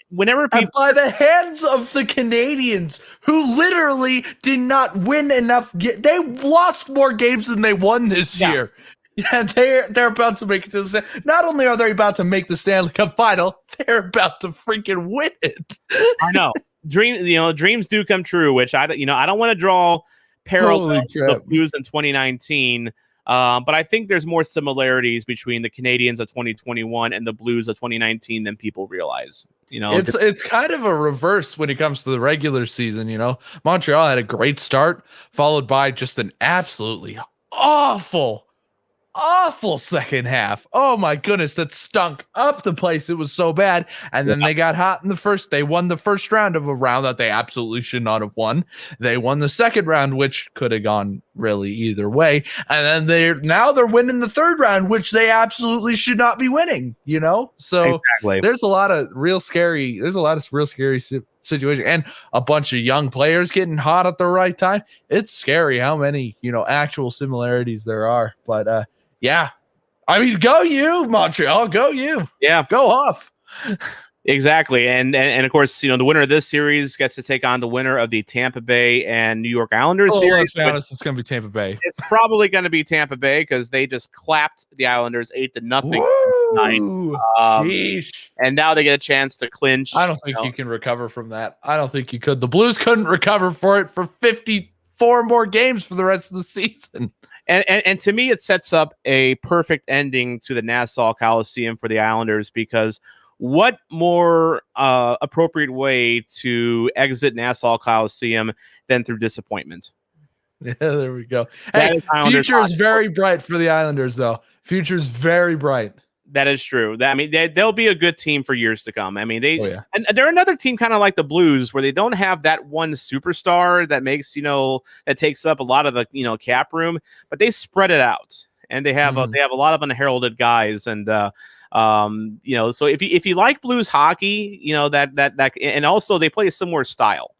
Speaker 2: Whenever people,
Speaker 3: and by the hands of the Canadians, who literally did not win enough. They lost more games than they won this year. Yeah, they're about to make it to the. Not only are they about to make the Stanley Cup final, they're about to freaking win it.
Speaker 2: I know. dreams do come true, which I don't want to draw parallels to the Blues in 2019. But I think there's more similarities between the Canadians of 2021 and the Blues of 2019 than people realize.
Speaker 3: It's kind of a reverse when it comes to the regular season. Montreal had a great start, followed by just an absolutely awful second half. Oh my goodness, that stunk up the place. It was so bad. And then they got hot in they won the first round of a round that they absolutely should not have won. They won the second round, which could have gone really either way. And then they're winning the third round, which they absolutely should not be winning, So
Speaker 2: exactly.
Speaker 3: There's a lot of real scary situation and a bunch of young players getting hot at the right time. It's scary how many, actual similarities there are. But yeah, I mean, go you, Montreal, go you.
Speaker 2: Yeah,
Speaker 3: go off.
Speaker 2: Exactly, and of course, the winner of this series gets to take on the winner of the Tampa Bay and New York Islanders series.
Speaker 3: Let's be honest, it's going to be Tampa Bay.
Speaker 2: It's probably going to be Tampa Bay because they just clapped the Islanders 8-0 tonight. And now they get a chance to clinch.
Speaker 3: I don't think you can recover from that. I don't think you could. The Blues couldn't recover for it for 54 more games for the rest of the season.
Speaker 2: And to me, it sets up a perfect ending to the Nassau Coliseum for the Islanders, because what more appropriate way to exit Nassau Coliseum than through disappointment?
Speaker 3: Yeah, there we go. Hey, future is very bright for the Islanders, though. Future is very bright.
Speaker 2: That is true. They'll be a good team for years to come. I mean, and they're another team kind of like the Blues, where they don't have that one superstar that makes that takes up a lot of the cap room, but they spread it out, and they have a lot of unheralded guys, and so if you like Blues hockey, that and also they play a similar style.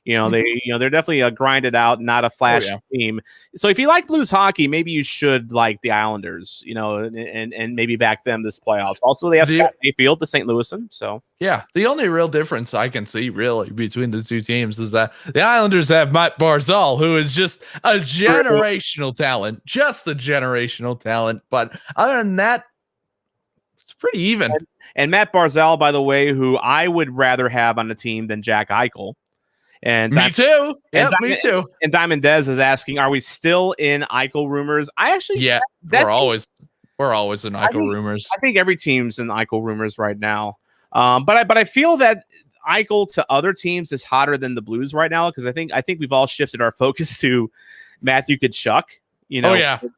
Speaker 2: They're definitely a grinded out, not a flash team. So if you like Blues hockey, maybe you should like the Islanders, and maybe back them this playoffs. Also, they have Scott Mayfield, the St. Louisan. So
Speaker 3: yeah, the only real difference I can see really between the two teams is that the Islanders have Matt Barzal, who is just a generational talent, But other than that, it's pretty even.
Speaker 2: And Matt Barzal, by the way, who I would rather have on the team than Jack Eichel. And
Speaker 3: me too. Yeah, me too.
Speaker 2: And Diamond Dez is asking, are we still in Eichel rumors?
Speaker 3: We're always in Eichel rumors.
Speaker 2: I think every team's in Eichel rumors right now. But I feel that Eichel to other teams is hotter than the Blues right now, because I think we've all shifted our focus to Matthew Tkachuk.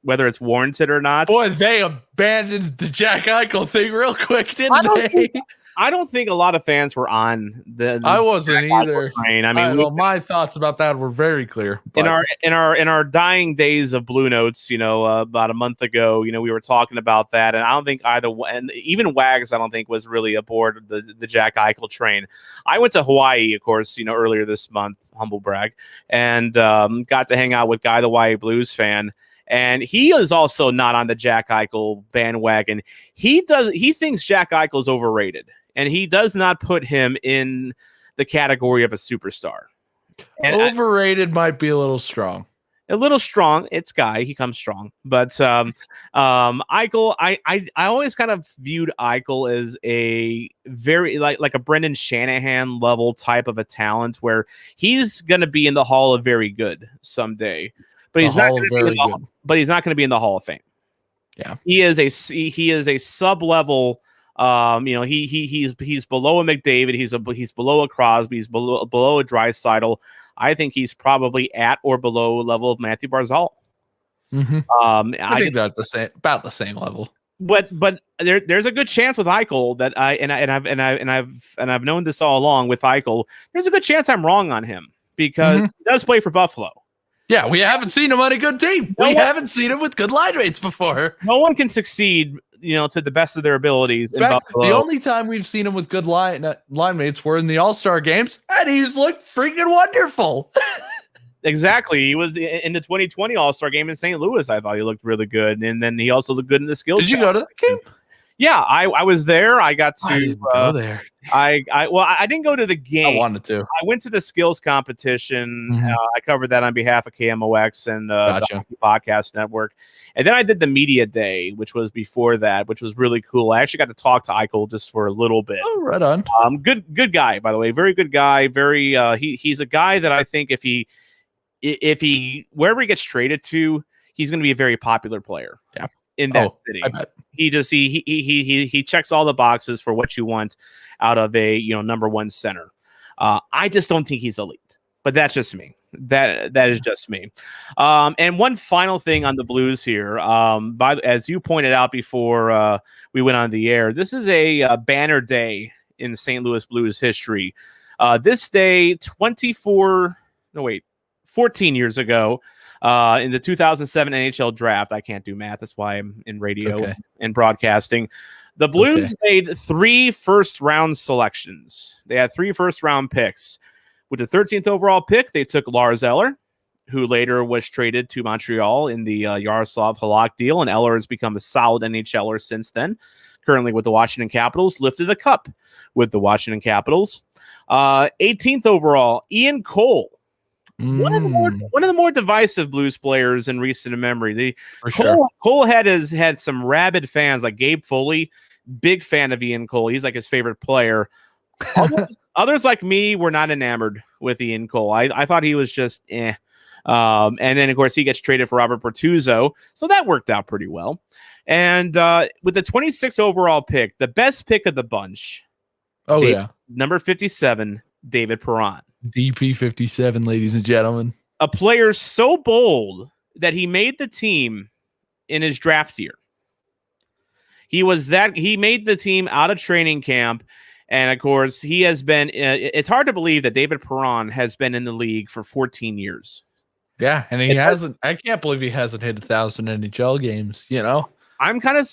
Speaker 2: Whether it's warranted or not.
Speaker 3: Boy, they abandoned the Jack Eichel thing real quick, didn't they?
Speaker 2: I don't think a lot of fans were on the.
Speaker 3: I wasn't either.
Speaker 2: Train. I mean,
Speaker 3: my thoughts about that were very clear.
Speaker 2: But in our dying days of Blue Notes, about a month ago, we were talking about that, and I don't think and even Wags, I don't think was really aboard the Jack Eichel train. I went to Hawaii, of course, earlier this month, humble brag, and got to hang out with Guy the Hawaii Blues fan. And he is also not on the Jack Eichel bandwagon. He thinks Jack Eichel is overrated, and he does not put him in the category of a superstar. And
Speaker 3: overrated might be a little strong.
Speaker 2: A little strong. It's Guy. He comes strong. But Eichel, I always kind of viewed Eichel as a very like a Brendan Shanahan level type of a talent, where he's going to be in the Hall of Very Good someday. But he's not going to be in the Hall of Fame.
Speaker 3: Yeah,
Speaker 2: he is a sub level. He's below a McDavid. He's below a Crosby. He's below a Draisaitl. I think he's probably at or below level of Matthew Barzal.
Speaker 3: Mm-hmm. I think that's about the same level.
Speaker 2: But there's a good chance with Eichel that I've known this all along with Eichel. There's a good chance I'm wrong on him, because he does play for Buffalo.
Speaker 3: Yeah, we haven't seen him on a good team. We haven't seen him with good line rates before.
Speaker 2: No one can succeed, to the best of their abilities in Buffalo.
Speaker 3: The only time we've seen him with good line mates were in the All-Star games, and he's looked freaking wonderful.
Speaker 2: Exactly. He was in the 2020 All-Star game in St. Louis. I thought he looked really good, and then he also looked good in the skills.
Speaker 3: Did you go to that game?
Speaker 2: Yeah, I was there. I got to
Speaker 3: I didn't go there.
Speaker 2: I didn't go to the game.
Speaker 3: I wanted to.
Speaker 2: I went to the skills competition.
Speaker 3: Mhm.
Speaker 2: I covered that on behalf of KMOX and the
Speaker 3: Gotcha.
Speaker 2: Hockey Podcast Network. And then I did the media day, which was before that, which was really cool. I actually got to talk to Eichel just for a little bit.
Speaker 3: Oh, right on.
Speaker 2: Good guy, by the way. Very good guy. Very he's a guy that I think if he wherever he gets traded to, he's going to be a very popular player.
Speaker 3: Yeah.
Speaker 2: In that city.
Speaker 3: I bet.
Speaker 2: He checks all the boxes for what you want out of a number one center. I just don't think he's elite, but that's just me. That is just me. And one final thing on the Blues here. As you pointed out before we went on the air, this is a banner day in St. Louis Blues history. This day, 14 years ago, in the 2007 NHL draft. I can't do math. That's why I'm in radio and broadcasting. The Blues made 3 first-round selections. They had 3 first-round picks. With the 13th overall pick, they took Lars Eller, who later was traded to Montreal in the Yaroslav Halak deal, and Eller has become a solid NHLer since then. Currently with the Washington Capitals, lifted the cup with the Washington Capitals. 18th overall, Ian Cole. One of the more divisive Blues players in recent memory. Cole had some rabid fans like Gabe Foley, big fan of Ian Cole. He's like his favorite player. Others like me were not enamored with Ian Cole. I thought he was just eh. And then of course he gets traded for Robert Bortuzzo, so that worked out pretty well. And with the 26th overall pick, the best pick of the bunch. Number 57, David Perron.
Speaker 3: DP57, ladies and gentlemen.
Speaker 2: A player so bold that he made the team in his draft year. He made the team out of training camp. And of course, he has been, it's hard to believe that David Perron has been in the league for 14 years.
Speaker 3: Yeah. And I can't believe he hasn't hit 1,000 NHL games,
Speaker 2: I'm kind of,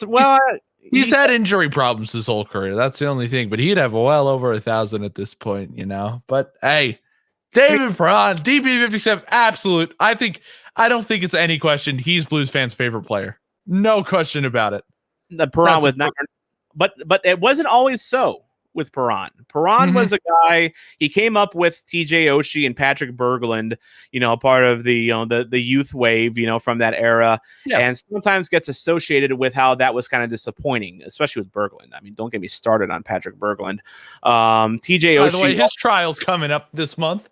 Speaker 3: he's had injury problems his whole career. That's the only thing, but he'd have well over 1,000 at this point, But hey, David Perron, DP57, absolute. I don't think it's any question. He's Blues fans' favorite player. No question about it.
Speaker 2: The Perron but it wasn't always so with Perron. Perron was a guy. He came up with TJ Oshie and Patrick Berglund, part of the the youth wave, from that era, and sometimes gets associated with how that was kind of disappointing, especially with Berglund. I mean, don't get me started on Patrick Berglund. TJ Oshie.
Speaker 3: By the way, his trial's coming up this month.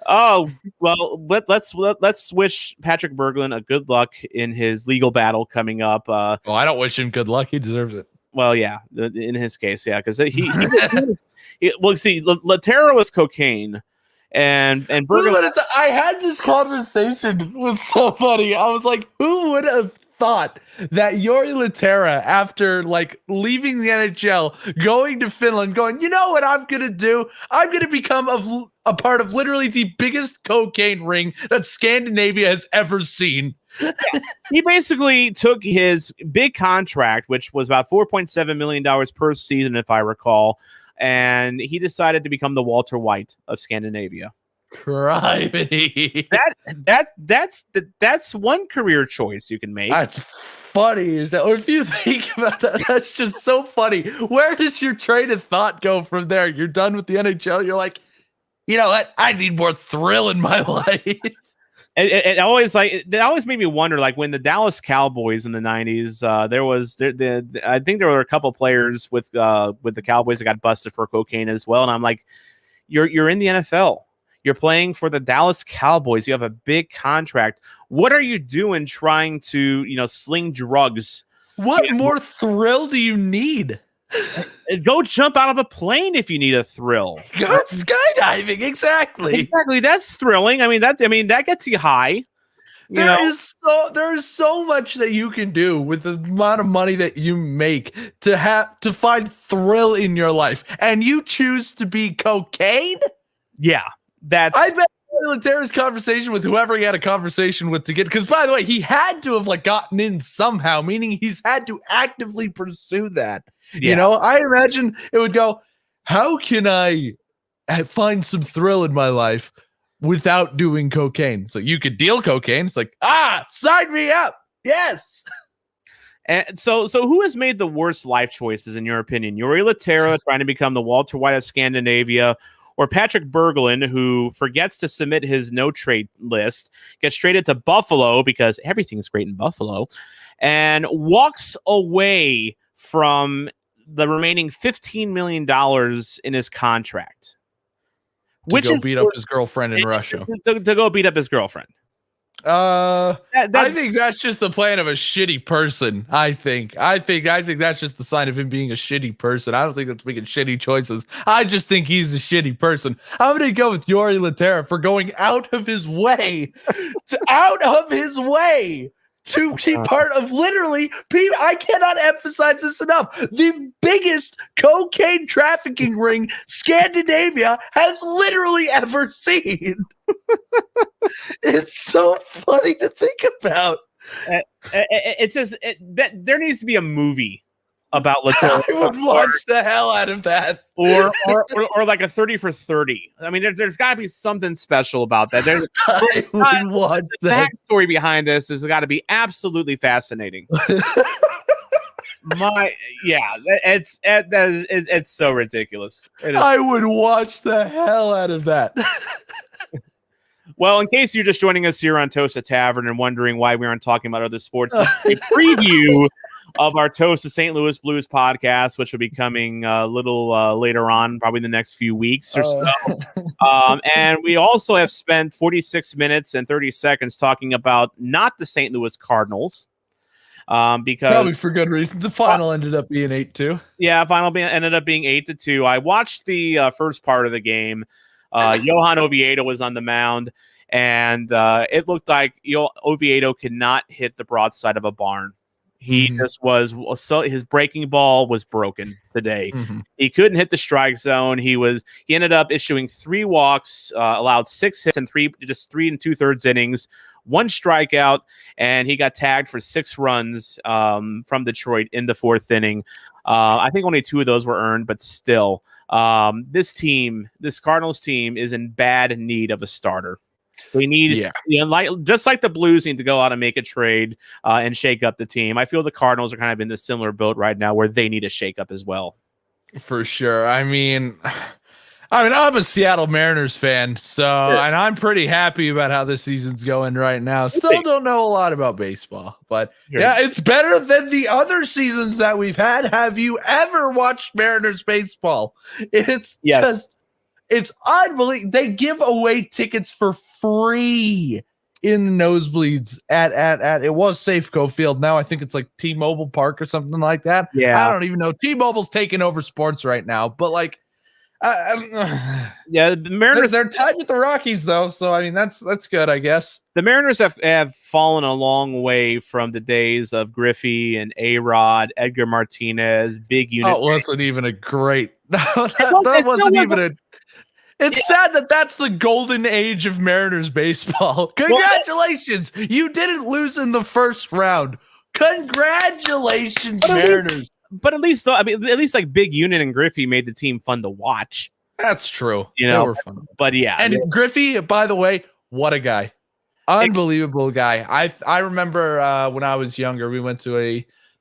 Speaker 2: Oh well, let's wish Patrick Berglund a good luck in his legal battle coming up.
Speaker 3: Well, I don't wish him good luck. He deserves it.
Speaker 2: Well, yeah, in his case, yeah, because Lehtera was cocaine, and Berglund.
Speaker 3: I had this conversation. It was so funny. I was like, who would have thought that Jori Lehtera, after leaving the NHL, going to Finland, going, you know what I'm gonna do? I'm gonna become a part of literally the biggest cocaine ring that Scandinavia has ever seen.
Speaker 2: He basically took his big contract, which was about $4.7 million per season, if I recall, and he decided to become the Walter White of Scandinavia.
Speaker 3: Criminy.
Speaker 2: That's one career choice you can make.
Speaker 3: That's funny. Or if you think about that, that's just so funny. Where does your train of thought go from there? You're done with the NHL. You're like, you know what? I need more thrill in my life.
Speaker 2: It always made me wonder, when the Dallas Cowboys in the 90s, I think there were a couple players with the Cowboys that got busted for cocaine as well, and I'm like, you're in the NFL, you're playing for the Dallas Cowboys, you have a big contract. What are you doing trying to sling drugs?
Speaker 3: What more thrill do you need?
Speaker 2: Go jump out of a plane if you need a thrill.
Speaker 3: Go skydiving, exactly.
Speaker 2: That's thrilling. I mean that gets you high.
Speaker 3: There is so much that you can do with the amount of money that you make to find thrill in your life, and you choose to be cocaine.
Speaker 2: Yeah,
Speaker 3: I bet Lehtera's conversation with whoever he had a conversation with to get, because by the way, he had to have gotten in somehow, meaning he's had to actively pursue that. Yeah. I imagine it would go, how can I find some thrill in my life without doing cocaine? So you could deal cocaine. It's like, sign me up. Yes.
Speaker 2: And so who has made the worst life choices in your opinion? Jori Lehtera trying to become the Walter White of Scandinavia, or Patrick Berglund, who forgets to submit his no-trade list, gets traded to Buffalo because everything's great in Buffalo, and walks away from the remaining $15 million in his contract.
Speaker 3: Which is beat up his girlfriend in Russia.
Speaker 2: To go beat up his girlfriend.
Speaker 3: I think that's just the plan of a shitty person. I think that's just the sign of him being a shitty person. I don't think that's making shitty choices. I just think he's a shitty person. I'm going to go with Jori Lehtera for going out of his way to be part of literally, I cannot emphasize this enough, the biggest cocaine trafficking ring Scandinavia has literally ever seen. It's so funny to think about.
Speaker 2: It's just that there needs to be a movie about Lehtera.
Speaker 3: I would watch the hell out of that,
Speaker 2: or like a 30 for 30. I mean, there's got to be something special about that.
Speaker 3: I would watch
Speaker 2: the
Speaker 3: that.
Speaker 2: backstory behind this has got to be absolutely fascinating. It's so ridiculous.
Speaker 3: I would watch the hell out of that.
Speaker 2: Well, in case you're just joining us here on Toasted Tavern and wondering why we aren't talking about other sports, a preview of our Toasted St. Louis Blues podcast, which will be coming a little later on, probably in the next few weeks or so. And we also have spent 46 minutes and 30 seconds talking about not the St. Louis Cardinals. Because
Speaker 3: probably for good reason. The final ended up being 8-2.
Speaker 2: Yeah, ended up being 8-2. I watched the first part of the game. Johan Oviedo was on the mound, and it looked like Oviedo could not hit the broadside of a barn. He just was so his breaking ball was broken today. He couldn't hit the strike zone. He ended up issuing 3 walks, allowed 6 hits and 3 and 2/3 innings, 1 strikeout, and he got tagged for 6 runs from Detroit in the 4th inning. I think only 2 of those were earned, but still, this Cardinals team is in bad need of a starter. We need, just like the Blues need to go out and make a trade and shake up the team. I feel the Cardinals are kind of in the similar boat right now where they need a shake up as well.
Speaker 3: For sure. I mean, I'm a Seattle Mariners fan, and I'm pretty happy about how this season's going right now. Still don't know a lot about baseball, but yeah, it's better than the other seasons that we've had. Have you ever watched Mariners baseball? It's unbelievable. They give away tickets for free in the nosebleeds at it was Safeco Field. Now I think it's like T-Mobile Park or something like that.
Speaker 2: Yeah,
Speaker 3: I don't even know. T-Mobile's taking over sports right now, but like.
Speaker 2: The Mariners,
Speaker 3: they're tied with the Rockies though, so I mean that's good, I guess.
Speaker 2: The Mariners have fallen a long way from the days of Griffey and A-Rod, Edgar Martinez, big unit.
Speaker 3: Oh, it wasn't even a great. That wasn't even a. It's sad that that's the golden age of Mariners baseball. Congratulations, you didn't lose in the first round. Congratulations, Mariners.
Speaker 2: But at least like Big Unit and Griffey made the team fun to watch.
Speaker 3: That's true.
Speaker 2: They were fun. But yeah.
Speaker 3: And Griffey, by the way, what a guy. Unbelievable guy. I remember when I was younger, we went to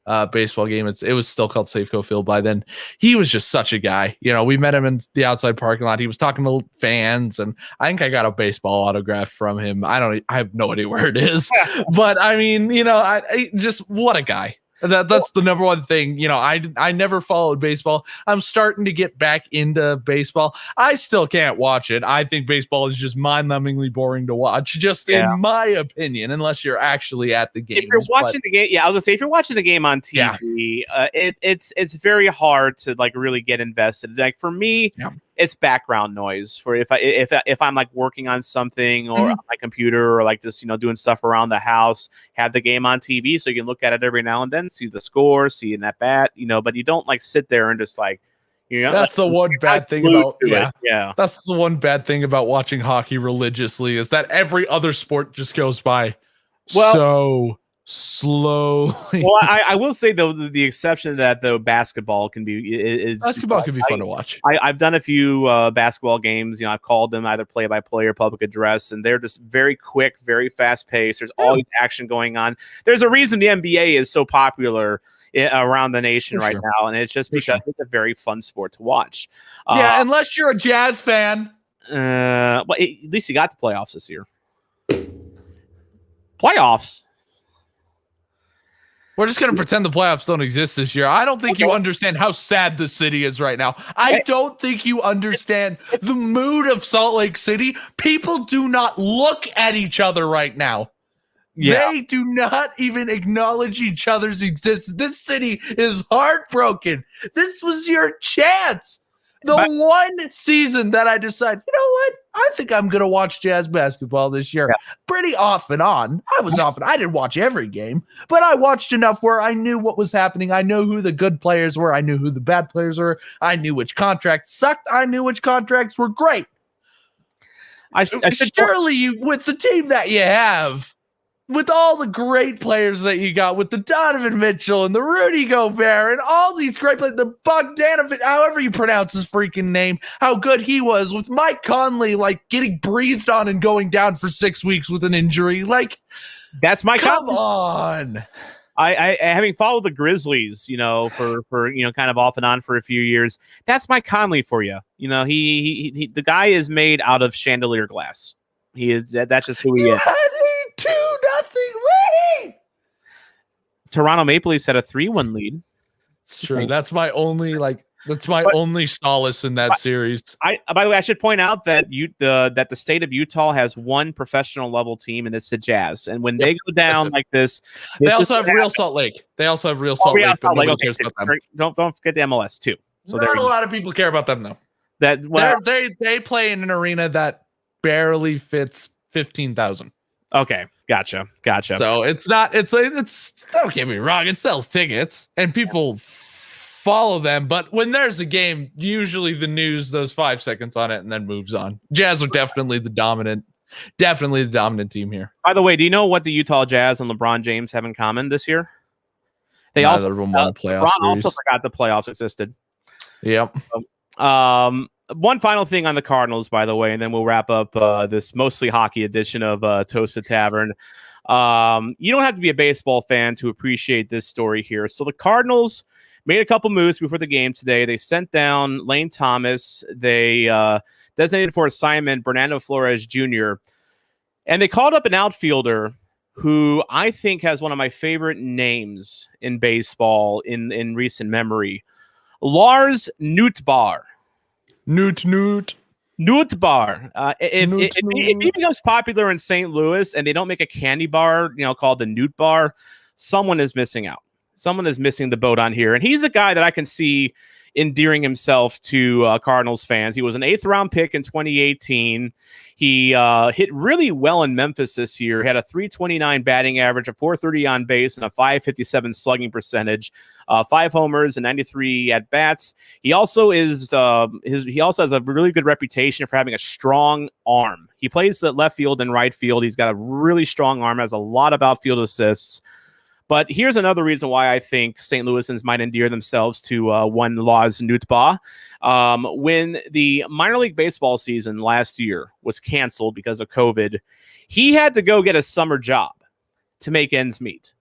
Speaker 3: a baseball game. It was still called Safeco Field by then. He was just such a guy. We met him in the outside parking lot. He was talking to fans, and I think I got a baseball autograph from him. I have no idea where it is. But I mean, I just what a guy. That's the number one thing. I never followed baseball. I'm starting to get back into baseball. I still can't watch it. I think baseball is just mind-numbingly boring to watch, just in my opinion, unless you're actually at the game.
Speaker 2: If you're watching the game, I was gonna say, if you're watching the game on TV, it's very hard to like really get invested. Like for me, it's background noise. For if I'm like working on something or on my computer or like just doing stuff around the house, have the game on TV so you can look at it every now and then, see the score, see an at bat, but you don't like sit there and just like
Speaker 3: that's the one bad thing about that's the one bad thing about watching hockey religiously is that every other sport just goes by so slowly.
Speaker 2: Well, I will say though the exception to that though basketball can be
Speaker 3: fun to watch.
Speaker 2: I've done a few basketball games. I've called them either play by play or public address, and they're just very quick, very fast paced. There's always action going on. There's a reason the NBA is so popular around the nation right now, and it's just because it's a very fun sport to watch.
Speaker 3: Unless you're a Jazz fan.
Speaker 2: Well, at least you got the playoffs this year. Playoffs.
Speaker 3: We're just going to pretend the playoffs don't exist this year. I don't think you understand how sad the city is right now. I don't think you understand the mood of Salt Lake City. People do not look at each other right now. Yeah. They do not even acknowledge each other's existence. This city is heartbroken. This was your chance. The one season that I decided, you know what? I think I'm going to watch Jazz basketball this year. Yeah. Pretty off and on. I didn't watch every game, but I watched enough where I knew what was happening. I knew who the good players were. I knew who the bad players were. I knew which contracts sucked. I knew which contracts were great. Surely you, with the team that you have, with all the great players that you got, with the Donovan Mitchell and the Rudy Gobert and all these great players, the Bogdanovic, however you pronounce his freaking name, how good he was, with Mike Conley getting breathed on and going down for 6 weeks with an injury.
Speaker 2: That's Mike
Speaker 3: Come
Speaker 2: Conley.
Speaker 3: on.
Speaker 2: I having followed the Grizzlies, for kind of off and on for a few years. That's Mike Conley for you. He the guy is made out of chandelier glass. He is. That's just who he is.
Speaker 3: 2-0 lead.
Speaker 2: Toronto Maple Leafs had a 3-1 lead.
Speaker 3: It's true. That's my only only solace in that series.
Speaker 2: By the way, I should point out that the state of Utah has one professional level team, and it's the Jazz. And when they go down like this,
Speaker 3: they also have Real Salt Lake. Don't forget
Speaker 2: the MLS too. So
Speaker 3: not a lot of people care about them though. They play in an arena that barely fits 15,000.
Speaker 2: Okay, gotcha.
Speaker 3: So it's don't get me wrong, it sells tickets and people follow them, but when there's a game, usually the news does 5 seconds on it and then moves on. Jazz are definitely the dominant team here.
Speaker 2: By the way, do you know what the Utah Jazz and LeBron James have in common this year? They also forgot the playoffs existed.
Speaker 3: Yep.
Speaker 2: One final thing on the Cardinals, by the way, and then we'll wrap up this mostly hockey edition of Toasted Tavern. You don't have to be a baseball fan to appreciate this story here. So the Cardinals made a couple moves before the game today. They sent down Lane Thomas. They designated for assignment Bernardo Flores Jr. And they called up an outfielder who I think has one of my favorite names in baseball in recent memory. Lars Nootbaar.
Speaker 3: Nootbaar.
Speaker 2: If he becomes popular in St. Louis and they don't make a candy bar, called the Newt Bar, someone is missing out. Someone is missing the boat on here. And he's a guy that I can see endearing himself to Cardinals fans. He was an 8th round pick in 2018. He hit really well in Memphis this year. He had a .329 batting average, a .430 on base, and a .557 slugging percentage. 5 homers and 93 at bats. He also has a really good reputation for having a strong arm. He plays at left field and right field. He's got a really strong arm. Has a lot of outfield assists. But here's another reason why I think St. Louisans might endear themselves to one Lars Nootbaar. When the minor league baseball season last year was canceled because of COVID, he had to go get a summer job to make ends meet.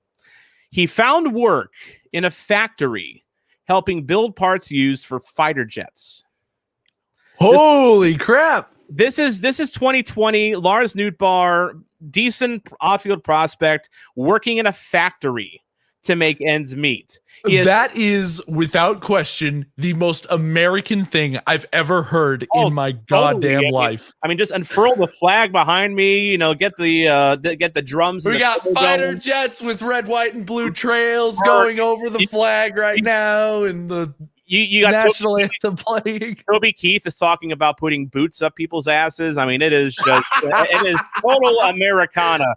Speaker 2: He found work in a factory helping build parts used for fighter jets.
Speaker 3: Holy crap.
Speaker 2: This is 2020. Lars Nootbaar, decent outfield prospect, working in a factory to make ends meet.
Speaker 3: That is, without question, the most American thing I've ever heard in my goddamn life.
Speaker 2: I mean, just unfurl the flag behind me. Get the drums.
Speaker 3: We got fighter jets with red, white, and blue trails going over the flag right now, and the you got national anthem playing.
Speaker 2: Toby Keith is talking about putting boots up people's asses. I mean, it is just it is total Americana.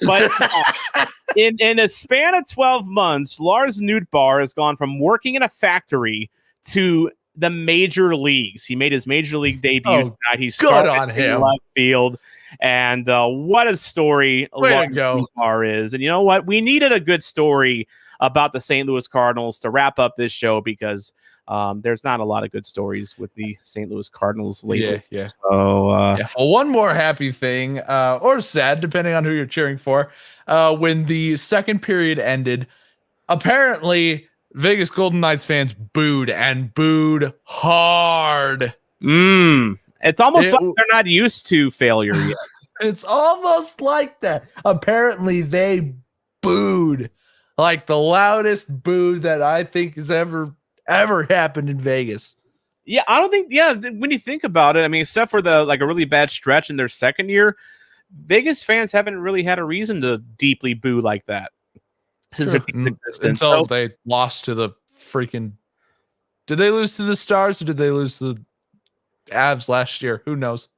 Speaker 2: But in a span of 12 months, Lars Nootbaar has gone from working in a factory to the major leagues. He made his major league debut tonight. He
Speaker 3: good on
Speaker 2: started
Speaker 3: him.
Speaker 2: in left field. And what a story is. And you know what? We needed a good story about the St. Louis Cardinals to wrap up this show because there's not a lot of good stories with the St. Louis Cardinals lately.
Speaker 3: Yeah.
Speaker 2: So,
Speaker 3: Well, one more happy thing, or sad, depending on who you're cheering for. When the second period ended, apparently Vegas Golden Knights fans booed hard.
Speaker 2: It's almost like they're not used to failure yet.
Speaker 3: It's almost like that. Apparently, they booed like the loudest boo that I think has ever happened in Vegas.
Speaker 2: Yeah, I don't think. Yeah, when you think about it, I mean, except for a really bad stretch in their second year, Vegas fans haven't really had a reason to deeply boo like that since their existence.
Speaker 3: Until they lost to the freaking. Did they lose to the Stars or did they lose to the Avs last year? Who knows?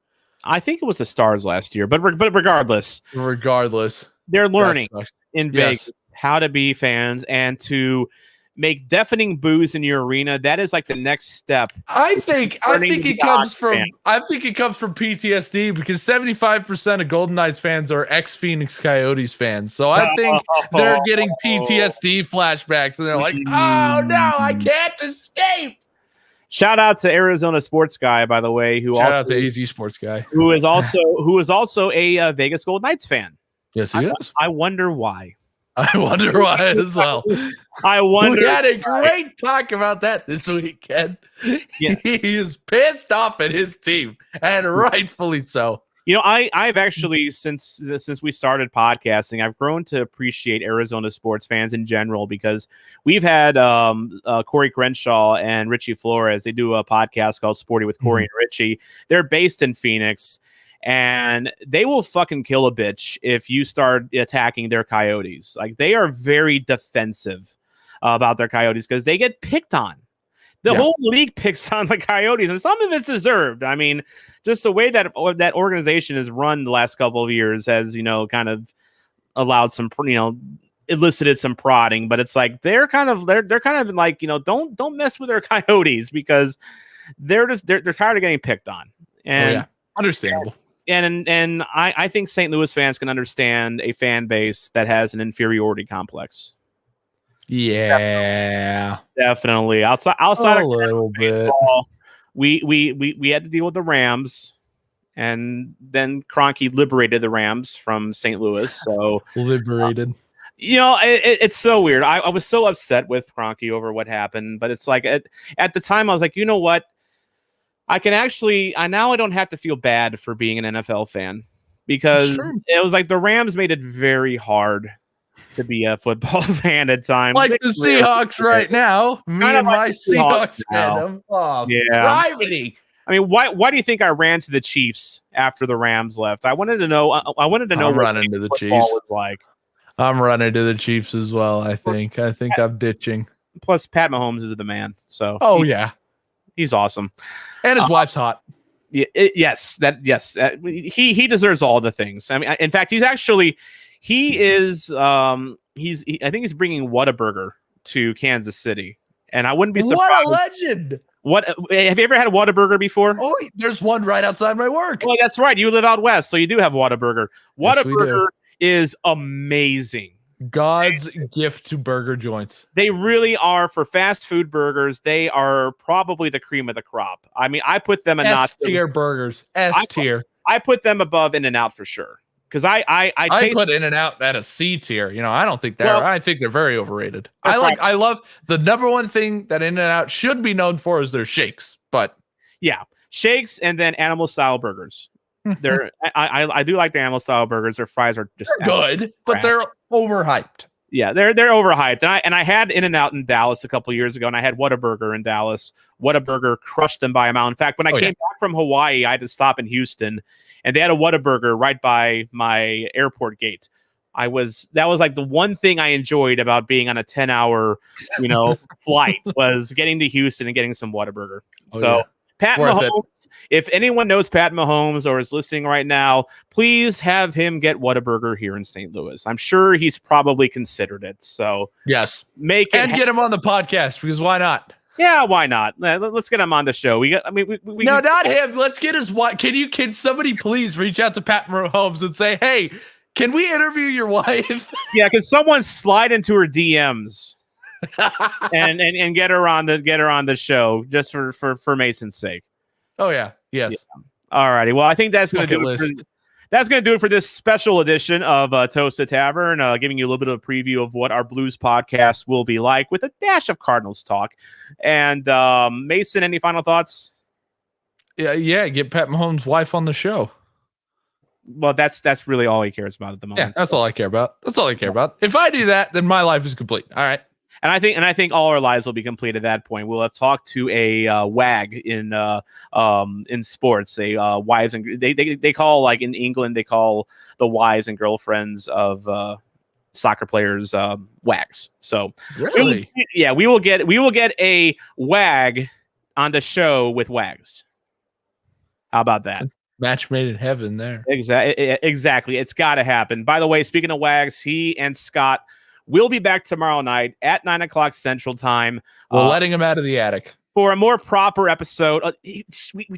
Speaker 2: I think it was the Stars last year, but regardless, they're learning in Vegas how to be fans and to make deafening boos in your arena. That is like the next step.
Speaker 3: I think it comes from PTSD because 75% of Golden Knights fans are ex-Phoenix Coyotes fans. So I think they're getting PTSD flashbacks and they're like, "Oh no, I can't escape."
Speaker 2: Shout out to Arizona Sports Guy, by the way, who
Speaker 3: out to AZ Sports Guy,
Speaker 2: who is also a Vegas Golden Knights fan.
Speaker 3: Yes, he is.
Speaker 2: I wonder why.
Speaker 3: I wonder why as well. We had a great talk about that this weekend. Yeah. He is pissed off at his team, and rightfully so.
Speaker 2: You know, I've actually since we started podcasting, I've grown to appreciate Arizona sports fans in general because we've had Corey Crenshaw and Richie Flores. They do a podcast called Sporty with Corey and Richie. They're based in Phoenix, and they will fucking kill a bitch if you start attacking their Coyotes. Like, they are very defensive about their Coyotes because they get picked on. The whole league picks on the Coyotes, and some of it's deserved. I mean, just the way that organization is run the last couple of years has, kind of allowed some, elicited some prodding. But it's like they're kind of like, don't mess with their Coyotes because they're tired of getting picked on. And
Speaker 3: understandable.
Speaker 2: And I think St. Louis fans can understand a fan base that has an inferiority complex.
Speaker 3: Yeah,
Speaker 2: definitely. Outside
Speaker 3: a little bit.
Speaker 2: We had to deal with the Rams, and then Kroenke liberated the Rams from St. Louis. So
Speaker 3: liberated.
Speaker 2: It's so weird. I was so upset with Kroenke over what happened, but it's like at the time I was like, you know what? I don't have to feel bad for being an NFL fan because it was like the Rams made it very hard to be a football fan at times.
Speaker 3: Like the Seahawks right now. Me and my Seahawks fandom. Oh, yeah. Gravity.
Speaker 2: I mean, why do you think I ran to the Chiefs after the Rams left? I wanted to know what
Speaker 3: running to the Chiefs
Speaker 2: was like.
Speaker 3: I'm running to the Chiefs as well, I think. I'm ditching.
Speaker 2: Plus, Pat Mahomes is the man. So he's awesome.
Speaker 3: And his wife's hot.
Speaker 2: Yeah, yes. He deserves all the things. I mean, in fact, I think he's bringing Whataburger to Kansas City, and I wouldn't be surprised.
Speaker 3: What a legend!
Speaker 2: Have you ever had a Whataburger before?
Speaker 3: Oh, there's one right outside my work.
Speaker 2: Well, that's right. You live out west, so you do have Whataburger. Whataburger is amazing.
Speaker 3: God's gift to burger joints.
Speaker 2: They really are. For fast food burgers, they are probably the cream of the crop. I mean, I put them in
Speaker 3: S-tier burgers. S-tier.
Speaker 2: I put them above In-N-Out for sure. Because I
Speaker 3: put In-N-Out at a C tier. I don't think I think they're very overrated. I love the number one thing that In-N-Out should be known for is their shakes. But
Speaker 2: shakes and then animal style burgers. I do like the animal style burgers. Their fries are just
Speaker 3: good, but they're overhyped.
Speaker 2: Yeah, they're overhyped. And I had In-N-Out in Dallas a couple of years ago, and I had Whataburger in Dallas. Whataburger crushed them by a mile. In fact, when I came back from Hawaii, I had to stop in Houston, and they had a Whataburger right by my airport gate. That was like the one thing I enjoyed about being on a 10-hour, flight was getting to Houston and getting some Whataburger. Pat Mahomes, if anyone knows Pat Mahomes or is listening right now, please have him get Whataburger here in St. Louis. I'm sure he's probably considered it. So
Speaker 3: yes, get him on the podcast because why not?
Speaker 2: Yeah, why not? Let's get him on the show. We
Speaker 3: No, not him. Let's get his wife. Can somebody please reach out to Pat Mahomes and say, hey, can we interview your wife?
Speaker 2: Yeah, can someone slide into her DMs and get her on the show just for Mason's sake?
Speaker 3: Oh yeah, yes.
Speaker 2: Yeah. All righty. Well, I think that's going to do it. That's going to do it for this special edition of Toasted Tavern, giving you a little bit of a preview of what our Blues podcast will be like with a dash of Cardinals talk. And Mason, any final thoughts?
Speaker 3: Yeah. Get Pat Mahomes' wife on the show.
Speaker 2: Well, that's really all he cares about at the moment.
Speaker 3: Yeah, that's all I care about. If I do that, then my life is complete. All right.
Speaker 2: And I think all our lives will be complete at that point. We'll have talked to a wag in sports, wives and they call, like in England, they call the wives and girlfriends of soccer players wags. So
Speaker 3: really,
Speaker 2: we will get a wag on the show with wags. How about that?
Speaker 3: Match made in heaven there.
Speaker 2: Exactly. It's got to happen. By the way, speaking of wags, he and Scott will be back tomorrow night at 9:00 Central Time.
Speaker 3: We're letting him out of the attic
Speaker 2: for a more proper episode. We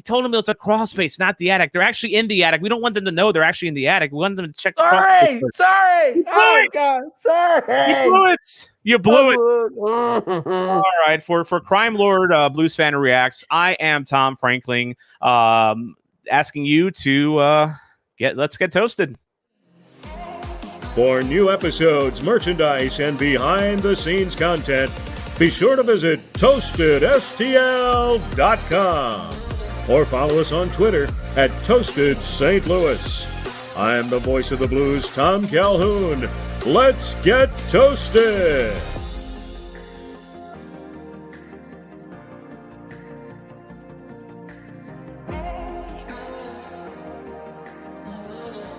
Speaker 2: told them it was a crawl space, not the attic. They're actually in the attic. We don't want them to know they're actually in the attic. We want them to check.
Speaker 3: Sorry. Oh my God. Sorry.
Speaker 2: You blew it. All right. For Crime Lord Blues Fan Reacts, I am Tom Franklin, asking you to let's get toasted.
Speaker 1: For new episodes, merchandise, and behind-the-scenes content, be sure to visit ToastedSTL.com or follow us on Twitter at Toasted St. Louis. I'm the voice of the Blues, Tom Calhoun. Let's get toasted!